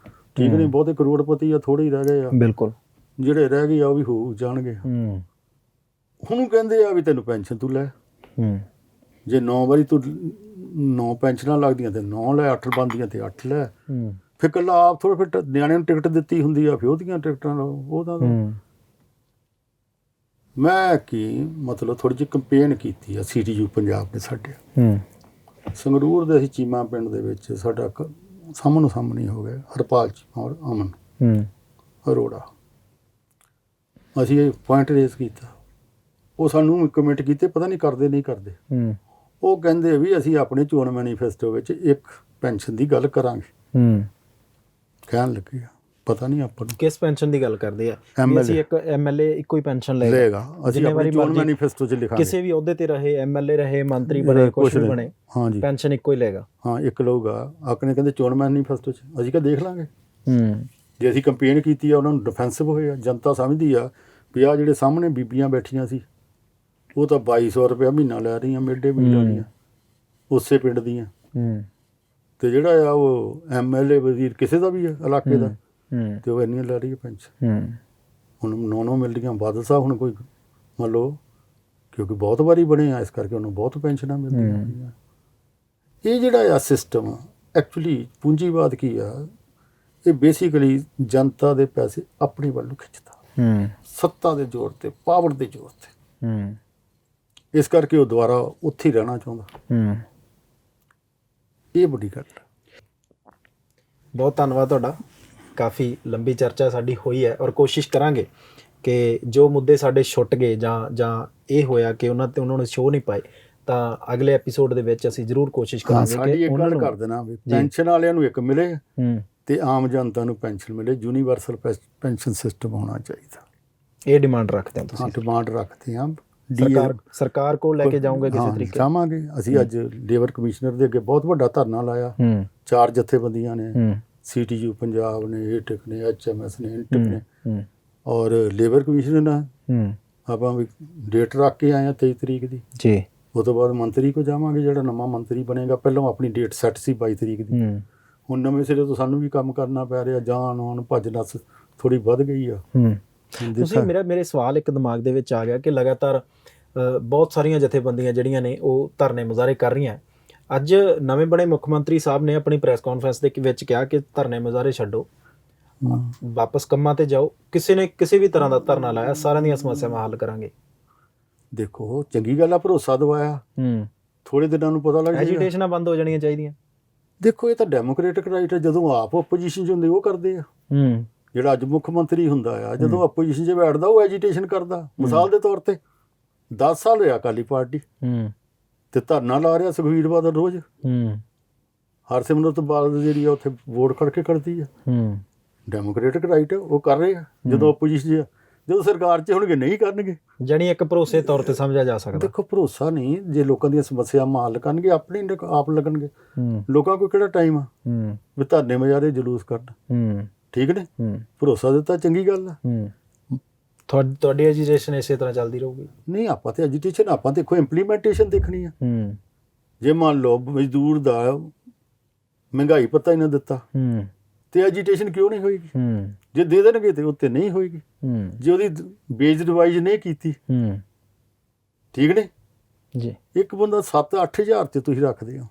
[SPEAKER 2] ਠੀਕ ਨੇ। ਬਹੁਤੇ ਕਰੋੜਪਤੀ ਆ, ਥੋੜੇ ਹੀ ਰਹਿ ਗਏ ਆ। ਬਿਲਕੁਲ, ਜਿਹੜੇ ਰਹਿ ਗਏ ਆ ਉਹ ਵੀ ਹੋ ਜਾਣਗੇ। ਉਹਨੂੰ ਕਹਿੰਦੇ ਆ ਵੀ ਤੈਨੂੰ ਪੈਨਸ਼ਨ ਤੂੰ ਲੈ, ਜੇ 9 ਵਾਰੀ ਤੂੰ 9 ਪੈਨਸ਼ਨਾਂ ਲੱਗਦੀਆਂ ਤੇ 9 ਲੈ, 8 ਬਣਦੀਆਂ ਤੇ 8 ਲੈ। ਫਿਰ ਇਕੱਲਾ ਆਪ ਥੋੜ੍ਹਾ, ਫਿਰ ਨਿਆਣਿਆਂ ਨੂੰ ਟਿਕਟ ਦਿੱਤੀ ਹੁੰਦੀ ਆ, ਫਿਰ ਉਹਦੀਆਂ ਟਿਕਟਾਂ ਲਓ ਉਹਦਾ। ਮੈਂ ਕੀ ਮਤਲਬ ਥੋੜ੍ਹੀ ਜਿਹੀ ਕੰਪੇਨ ਕੀਤੀ ਆ CTU ਪੰਜਾਬ ਨੇ ਸਾਡੇ ਸੰਗਰੂਰ ਦੇ। ਅਸੀਂ ਚੀਮਾ ਪਿੰਡ ਦੇ ਵਿੱਚ ਸਾਡਾ ਸਾਹਮਣੇ ਸਾਹਮਣੇ ਹੋ ਗਏ ਹਰਪਾਲ ਚੀਮਾ ਔਰ ਅਮਨ ਅਰੋੜਾ। ਅਸੀਂ ਇਹ ਪੁਆਇੰਟ ਰੇਜ਼ ਕੀਤਾ, ਉਹ ਸਾਨੂੰ ਕਮੈਂਟ ਕੀਤੇ, ਪਤਾ ਨਹੀਂ ਕਰਦੇ ਨਹੀਂ ਕਰਦੇ। ਉਹ ਕਹਿੰਦੇ ਵੀ ਅਸੀਂ ਆਪਣੇ ਚੋਣ ਮੈਨੀਫੈਸਟੋ ਵਿੱਚ ਇੱਕ ਪੈਨਸ਼ਨ ਦੀ ਗੱਲ ਕਰਾਂਗੇ। ਕਹਿਣ ਲੱਗੇ, ਪਤਾ ਨਹੀਂ ਆਪਾਂ ਨੂੰ
[SPEAKER 1] ਕਿਸ ਪੈਨਸ਼ਨ ਦੀ ਗੱਲ ਕਰਦੇ ਆ? ਅਸੀਂ ਇੱਕ MLA ਇੱਕੋ ਹੀ ਪੈਨਸ਼ਨ ਲਏਗਾ,
[SPEAKER 2] ਅਸੀਂ ਆਪਣੇ ਚੋਣ ਮੈਨੀਫੈਸਟੋ 'ਚ ਲਿਖਾਂਗੇ।
[SPEAKER 1] ਕਿਸੇ ਵੀ ਅਹੁਦੇ ਤੇ ਰਹੇ, MLA ਰਹੇ, ਮੰਤਰੀ ਬਣੇ, ਕੁਛ ਵੀ ਬਣੇ,
[SPEAKER 2] ਹਾਂਜੀ,
[SPEAKER 1] ਪੈਨਸ਼ਨ ਇੱਕੋ ਹੀ ਲਏਗਾ।
[SPEAKER 2] ਹਾਂ, ਇੱਕ ਲਊਗਾ। ਆਪਣੇ ਕਹਿੰਦੇ ਚੋਣ ਮੈਨੀਫੈਸਟੋ 'ਚ ਅਸੀਂ ਕਿਹਾ ਦੇਖ ਲਾਂਗੇ। ਜੇ ਅਸੀਂ ਕੰਪੇਨ ਕੀਤੀ ਆ, ਉਹਨਾਂ ਨੂੰ ਡਿਫੈਂਸਿਵ ਹੋਏ ਆ। ਜਨਤਾ ਸਮਝਦੀ ਆ ਵੀ ਆਹ ਜਿਹੜੇ ਸਾਹਮਣੇ ਬੀਬੀਆਂ ਬੈਠੀਆਂ ਸੀ, ਉਹ ਤਾਂ 2200 ਰੁਪਇਆ ਮਹੀਨਾ ਲੈ ਰਹੀਆਂ ਮਿਡ ਡੇ ਮੀਲ ਵਾਲੀਆਂ, ਉਸੇ ਪਿੰਡ ਦੀਆਂ। ਤੇ ਜਿਹੜਾ ਆ ਉਹ MLA ਵਜ਼ੀਰ ਕਿਸੇ ਦਾ ਵੀ ਆ ਇਲਾਕੇ ਦਾ, ਤੇ ਉਹ ਇੰਨੀਆਂ ਲੈ ਰਹੀ ਹੈ ਪੈਨਸ਼ਨ। ਹੁਣ 9 ਮਿਲਦੀਆਂ। ਬਾਦਲ ਸਾਹਿਬ ਹੁਣ ਕੋਈ ਮੰਨ ਲਓ, ਕਿਉਂਕਿ ਬਹੁਤ ਵਾਰੀ ਬਣੇ ਆ, ਇਸ ਕਰਕੇ ਉਹਨੂੰ ਬਹੁਤ ਪੈਨਸ਼ਨਾਂ ਮਿਲਦੀਆਂ। ਇਹ ਜਿਹੜਾ ਆ ਸਿਸਟਮ ਐਕਚੁਅਲੀ ਪੂੰਜੀਵਾਦ ਕੀ ਆ, ਇਹ ਬੇਸਿਕਲੀ ਜਨਤਾ ਦੇ ਪੈਸੇ ਆਪਣੇ ਵੱਲ ਨੂੰ ਖਿੱਚਦਾ, ਸੱਤਾ ਦੇ ਜ਼ੋਰ ਤੇ, ਪਾਵਰ ਦੇ ਜ਼ੋਰ ਤੇ। ਇਸ ਕਰਕੇ ਉਹ ਦੁਬਾਰਾ ਉੱਥੇ ਹੀ ਰਹਿਣਾ ਚਾਹੁੰਦਾ। ਇਹ ਵੱਡੀ ਗੱਲ ਹੈ।
[SPEAKER 1] ਬਹੁਤ ਧੰਨਵਾਦ ਤੁਹਾਡਾ। ਕਾਫੀ ਲੰਬੀ ਚਰਚਾ ਸਾਡੀ ਹੋਈ ਹੈ, ਔਰ ਕੋਸ਼ਿਸ਼ ਕਰਾਂਗੇ ਕਿ ਜੋ ਮੁੱਦੇ ਸਾਡੇ ਛੁੱਟ ਗਏ ਜਾਂ ਇਹ ਹੋਇਆ ਕਿ ਉਹਨਾਂ ਨੂੰ ਸ਼ੋਅ ਨਹੀਂ ਪਾਏ, ਤਾਂ ਅਗਲੇ ਐਪੀਸੋਡ ਦੇ ਵਿੱਚ ਅਸੀਂ ਜ਼ਰੂਰ ਕੋਸ਼ਿਸ਼ ਕਰਾਂਗੇ
[SPEAKER 2] ਕਿ ਉਹਨਾਂ ਨੂੰ ਕਰ ਦੇਣਾ ਵੀ ਪੈਨਸ਼ਨ ਵਾਲਿਆਂ ਨੂੰ ਇੱਕ ਮਿਲੇ ਤੇ ਆਮ ਜਨਤਾ ਨੂੰ ਪੈਨਸ਼ਨ ਮਿਲੇ। ਯੂਨੀਵਰਸਲ ਪੈਨਸ਼ਨ ਸਿਸਟਮ ਹੋਣਾ ਚਾਹੀਦਾ।
[SPEAKER 1] ਇਹ ਡਿਮਾਂਡ ਰੱਖਦੇ ਹਾਂ ਤੁਸੀਂ?
[SPEAKER 2] ਹਾਂ, ਡਿਮਾਂਡ ਰੱਖਦੇ ਹਾਂ।
[SPEAKER 1] ਸਰਕਾਰ ਕੋਲ ਲੈ ਕੇ ਜਾਓਗੇ ਕਿਸੇ ਤਰੀਕੇ?
[SPEAKER 2] ਜਾਵਾਂਗੇ। ਅਸੀਂ ਅੱਜ ਲੇਬਰ ਕਮਿਸ਼ਨਰ ਦੇ ਅੱਗੇ ਬਹੁਤ ਵੱਡਾ ਧਰਨਾ ਲਾਇਆ। 4 ਜਥੇਬੰਦੀਆਂ ਨੇ, CTU ਪੰਜਾਬ ਨੇ, ਏਟਕ ਨੇ, HMS ਨੇ, ਇੰਟਕ ਨੇ, ਔਰ ਲੇਬਰ ਕਮਿਸ਼ਨਰ ਨਾਲ ਆਪਾਂ ਵੀ ਡੇਟ ਰੱਖ ਕੇ ਆਏ ਹਾਂ 23 ਤਰੀਕ ਦੀ ਜੀ। ਉਹ ਤੋਂ ਬਾਅਦ ਮੰਤਰੀ ਕੋਲ ਜਾਵਾਂਗੇ, ਜਿਹੜਾ ਨਵਾਂ ਮੰਤਰੀ ਬਣੇਗਾ। ਪਹਿਲਾਂ ਆਪਣੀ ਡੇਟ ਸੈੱਟ ਸੀ 22 ਤਰੀਕ ਦੀ। ਹੁਣ ਨਵੇਂ ਸਿਰੇ ਤੋਂ ਸਾਨੂੰ ਵੀ ਕੰਮ ਕਰਨਾ ਪੈ ਰਿਹਾ। ਜਾਣ ਆਉਣ ਭੱਜ ਨੱਸ ਥੋੜ੍ਹੀ ਵੱਧ ਗਈ ਆ।
[SPEAKER 1] ਤੁਸੀਂ ਮੇਰੇ ਸਵਾਲ ਇੱਕ ਦਿਮਾਗ ਦੇ ਵਿੱਚ ਆ ਗਿਆ ਕਿ ਲਗਾਤਾਰ ਬਹੁਤ ਸਾਰੀਆਂ ਜਥੇਬੰਦੀਆਂ ਜਿਹੜੀਆਂ ਨੇ ਉਹ ਧਰਨੇ ਮੁਜ਼ਾਹਰੇ ਕਰ ਰਹੀਆਂ। ਅੱਜ ਨਵੇਂ ਬਣੇ ਮੁੱਖ ਮੰਤਰੀ ਸਾਹਿਬ ਨੇ ਆਪਣੀ ਪ੍ਰੈਸ ਕਾਨਫਰੰਸ ਦੇ ਵਿੱਚ ਕਿਹਾ ਕਿ ਧਰਨੇ ਮੁਜ਼ਾਹਰੇ ਛੱਡੋ, ਵਾਪਸ ਕੰਮਾਂ ਤੇ ਜਾਓ। ਕਿਸੇ ਨੇ ਕਿਸੇ ਵੀ ਤਰ੍ਹਾਂ ਦਾ ਧਰਨਾ ਲਾਇਆ, ਸਾਰਿਆਂ ਦੀਆਂ ਸਮੱਸਿਆਵਾਂ ਹੱਲ ਕਰਾਂਗੇ।
[SPEAKER 2] ਦੇਖੋ, ਚੰਗੀ ਗੱਲ ਆ, ਭਰੋਸਾ ਦਵਾਇਆ। ਥੋੜੇ ਦਿਨਾਂ ਨੂੰ ਪਤਾ ਲੱਗ ਜਾਏਗਾ।
[SPEAKER 1] ਐਜੀਟੇਸ਼ਨਾਂ ਬੰਦ ਹੋ ਜਾਣੀਆਂ ਚਾਹੀਦੀਆਂ।
[SPEAKER 2] ਦੇਖੋ, ਇਹ ਤਾਂ ਡੈਮੋਕ੍ਰੈਟਿਕ ਰਾਈਟ ਹੈ। ਜਦੋਂ ਆਪ ਆਪੋਜੀਸ਼ਨ 'ਚ ਹੁੰਦੇ ਉਹ ਕਰਦੇ ਆ। ਜਿਹੜਾ ਅੱਜ ਮੁੱਖ ਮੰਤਰੀ ਹੁੰਦਾ ਆ, ਜਦੋਂ ਆਪੋਜੀਸ਼ਨ 'ਚ ਬੈਠਦਾ ਉਹ ਐਜੀਟੇਸ਼ਨ ਕਰਦਾ। ਮਿਸਾਲ ਦੇ ਤੌਰ ਤੇ 10 ਸਾਲ ਹੋਇਆ ਅਕਾਲੀ ਪਾਰਟੀ ਤੇ ਧਰਨਾ ਲਾ ਰਿਹਾ ਸੁਖਬੀਰ ਬਾਦਲ ਰੋਜ਼। ਹਰਸਿਮਰਤ ਬਾਦਲ ਜਿਹੜੀ ਆ ਉੱਥੇ ਵੋਟ ਖੜ ਕੇ ਕਰਦੀ ਆ। ਡੈਮੋਕ੍ਰੈਟਿਕ ਰਾਈਟ ਉਹ ਕਰ ਰਹੇ ਆ। ਜਦੋਂ ਆਪੋਜੀਸ਼ਨ 'ਚ, ਜਦੋਂ ਸਰਕਾਰ 'ਚ ਹੋਣਗੇ ਨਹੀਂ ਕਰਨਗੇ।
[SPEAKER 1] ਜਾਣੀ ਇੱਕ ਭਰੋਸੇ ਤੌਰ ਤੇ ਸਮਝਿਆ ਜਾ ਸਕਦਾ।
[SPEAKER 2] ਦੇਖੋ, ਭਰੋਸਾ ਨਹੀਂ, ਜੇ ਲੋਕਾਂ ਦੀਆਂ ਸਮੱਸਿਆਵਾਂ ਹੱਲ ਕਰਨਗੇ ਆਪਣੇ ਆਪ ਲੱਗਣਗੇ। ਲੋਕਾਂ ਕੋਲ ਕਿਹੜਾ ਟਾਈਮ ਆ ਵੀ ਧਰਨੇ ਮੁਜ਼ਾਹਰੇ ਜਲੂਸ ਕਰਨ। ਠੀਕ ਨੇ, ਭਰੋਸਾ ਦਿੱਤਾ, ਚੰਗੀ ਗੱਲ ਆ।
[SPEAKER 1] ਤੁਹਾਡੀ ਐਜੀਟੇਸ਼ਨ ਇਸੇ ਤਰ੍ਹਾਂ ਚੱਲਦੀ ਰਹੂਗੀ? ਨਹੀਂ,
[SPEAKER 2] ਆਪਾਂ ਤੇ ਐਜੀਟੇਸ਼ਨ, ਆਪਾਂ ਦੇਖੋ ਇੰਪਲੀਮੈਂਟੇਸ਼ਨ ਦੇਖਣੀ ਆ। ਜੇ ਮੰਨ ਲਓ ਮਜ਼ਦੂਰ ਦਾ ਮਹਿੰਗਾਈ ਭੱਤਾ ਹੀ ਨਾ ਦਿੱਤਾ ਤੇ ਐਜੀਟੇਸ਼ਨ ਕਿਉਂ ਨਹੀਂ ਹੋਏਗੀ? ਜੇ ਦੇ ਦੇਣਗੇ ਤੇ ਉੱਤੇ ਨਹੀਂ ਹੋਏਗੀ। ਜੇ ਉਹਦੀ ਬੇਜ ਰਿਵਾਈਜ਼ ਨਹੀਂ ਕੀਤੀ, ਠੀਕ ਨੇ ਜੀ। ਇੱਕ ਬੰਦਾ 7-8 ਹਜ਼ਾਰ ਤੇ ਤੁਸੀਂ ਰੱਖਦੇ ਹੋ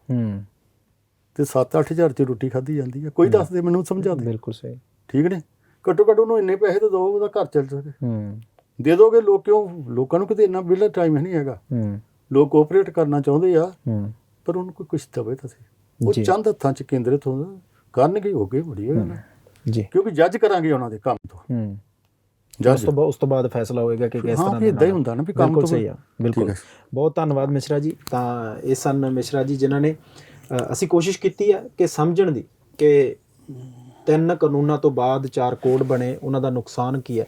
[SPEAKER 2] ਤੇ 7-8 ਹਜ਼ਾਰ ਚ ਰੋਟੀ ਖਾਧੀ ਜਾਂਦੀ ਹੈ। ਕੋਈ ਦੱਸ ਦੇ ਮੈਨੂੰ, ਸਮਝਾ ਦੇ।
[SPEAKER 1] ਬਿਲਕੁਲ ਸਹੀ,
[SPEAKER 2] ਠੀਕ ਨੇ। ਘੱਟੋ ਘੱਟ ਉਹਨੂੰ ਇੰਨੇ ਪੈਸੇ ਤਾਂ ਦਿਓ, ਉਹਦਾ ਘਰ ਚੱਲ ਸਕੇ। ਦੇ ਦੋਗੇ ਲੋਕ ਕਿਉਂ? ਲੋਕਾਂ ਨੂੰ ਕਿਤੇ ਇੰਨਾ ਵਿਹਲਾ ਟਾਈਮ ਨਹੀਂ ਹੈਗਾ। ਲੋਕ ਕੋਆਪਰੇਟ ਕਰਨਾ ਚਾਹੁੰਦੇ ਆ, ਪਰ ਉਹਨੂੰ ਕੋਈ ਕੁਛ ਦਵੇ ਤਾਂ ਸਹੀ। ਉਹ ਚੰਦ ਹੱਥਾਂ 'ਚ ਕੇਂਦਰਿਤ ਹੁੰਦਾ, ਕਰਨਗੇ ਹੋ ਗਏ, ਬੜੀ ਗੱਲ ਜੀ। ਕਿਉਂਕਿ ਜੱਜ ਕਰਾਂਗੇ ਉਹਨਾਂ ਦੇ ਕੰਮ ਤੋਂ। ਉਸ ਤੋਂ ਬਾਅਦ ਫੈਸਲਾ ਹੋਏਗਾ ਕਿ ਕਿਸ ਤਰ੍ਹਾਂ। ਇਦਾਂ ਹੀ ਹੁੰਦਾ ਨਾ ਵੀ ਕੰਮ ਤੋਂ।
[SPEAKER 1] ਸਹੀ ਆ, ਬਿਲਕੁਲ। ਬਹੁਤ ਧੰਨਵਾਦ ਮਿਸ਼ਰਾ ਜੀ। ਤਾਂ ਇਹ ਸਨ ਮਿਸ਼ਰਾ ਜੀ ਜਿਨ੍ਹਾਂ ਨੇ ਅਸੀਂ ਕੋਸ਼ਿਸ਼ ਕੀਤੀ ਹੈ ਕਿ ਸਮਝਣ ਦੀ ਕਿ 3 ਕਾਨੂੰਨਾਂ ਤੋਂ ਬਾਅਦ 4 ਕੋਡ ਬਣੇ, ਉਹਨਾਂ ਦਾ ਨੁਕਸਾਨ ਕੀ ਹੈ।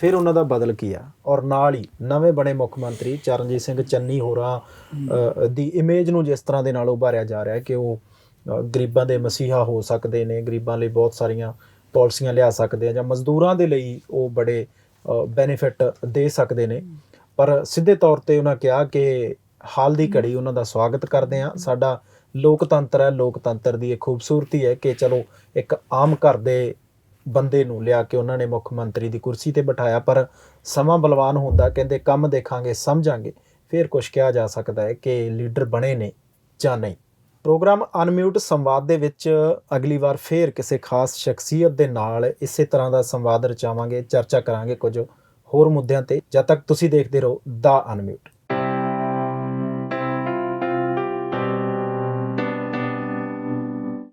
[SPEAKER 1] ਫਿਰ ਉਹਨਾਂ ਦਾ ਬਦਲ ਕੀ ਆ, ਔਰ ਨਾਲ ਹੀ ਨਵੇਂ ਬਣੇ ਮੁੱਖ ਮੰਤਰੀ ਚਰਨਜੀਤ ਸਿੰਘ ਚੰਨੀ ਹੋਰਾਂ ਦੀ ਇਮੇਜ ਨੂੰ ਜਿਸ ਤਰ੍ਹਾਂ ਦੇ ਨਾਲ ਉਭਾਰਿਆ ਜਾ ਰਿਹਾ ਕਿ ਉਹ ਗਰੀਬਾਂ ਦੇ ਮਸੀਹਾ ਹੋ ਸਕਦੇ ਨੇ, ਗਰੀਬਾਂ ਲਈ ਬਹੁਤ ਸਾਰੀਆਂ ਪਾਲਿਸੀਆਂ ਲਿਆ ਸਕਦੇ ਆ, ਜਾਂ ਮਜ਼ਦੂਰਾਂ ਦੇ ਲਈ ਉਹ ਬੜੇ ਬੈਨੀਫਿਟ ਦੇ ਸਕਦੇ ਨੇ। ਪਰ ਸਿੱਧੇ ਤੌਰ ਤੇ ਉਹਨਾਂ ਕਿਹਾ ਕਿ ਹਾਲ ਦੀ ਘੜੀ ਉਹਨਾਂ ਦਾ ਸਵਾਗਤ ਕਰਦੇ ਹਾਂ। ਸਾਡਾ ਲੋਕਤੰਤਰ ਹੈ, ਲੋਕਤੰਤਰ ਦੀ ਇਹ ਖੂਬਸੂਰਤੀ ਹੈ ਕਿ ਚਲੋ ਇੱਕ ਆਮ ਘਰ ਦੇ ਬੰਦੇ ਨੂੰ ਲਿਆ ਕੇ ਉਹਨਾਂ ਨੇ ਮੁੱਖ ਮੰਤਰੀ ਦੀ ਕੁਰਸੀ ਤੇ ਬਿਠਾਇਆ, ਪਰ ਸਮਾਂ ਬਲਵਾਨ ਹੁੰਦਾ, ਕਹਿੰਦੇ ਕੰਮ ਦੇਖਾਂਗੇ ਸਮਝਾਂਗੇ ਫਿਰ ਕੁਝ ਕਿਹਾ ਜਾ ਸਕਦਾ ਹੈ ਕਿ ਲੀਡਰ ਬਣੇ ਨੇ ਜਾਂ ਨਹੀਂ। ਪ੍ਰੋਗਰਾਮ ਅਨਮਿਊਟ ਸੰਵਾਦ ਦੇ ਵਿੱਚ ਅਗਲੀ ਵਾਰ ਫੇਰ ਕਿਸੇ ਖਾਸ ਸ਼ਖਸੀਅਤ ਦੇ ਨਾਲ ਇਸੇ ਤਰ੍ਹਾਂ ਦਾ ਸੰਵਾਦ ਰਚਾਵਾਂਗੇ, ਚਰਚਾ ਕਰਾਂਗੇ ਕੁਝ ਹੋਰ ਮੁੱਦਿਆਂ ਤੇ। ਜਦ ਤੱਕ ਤੁਸੀਂ ਦੇਖਦੇ ਰਹੋ ਦਾ ਅਨਮਿਊਟ।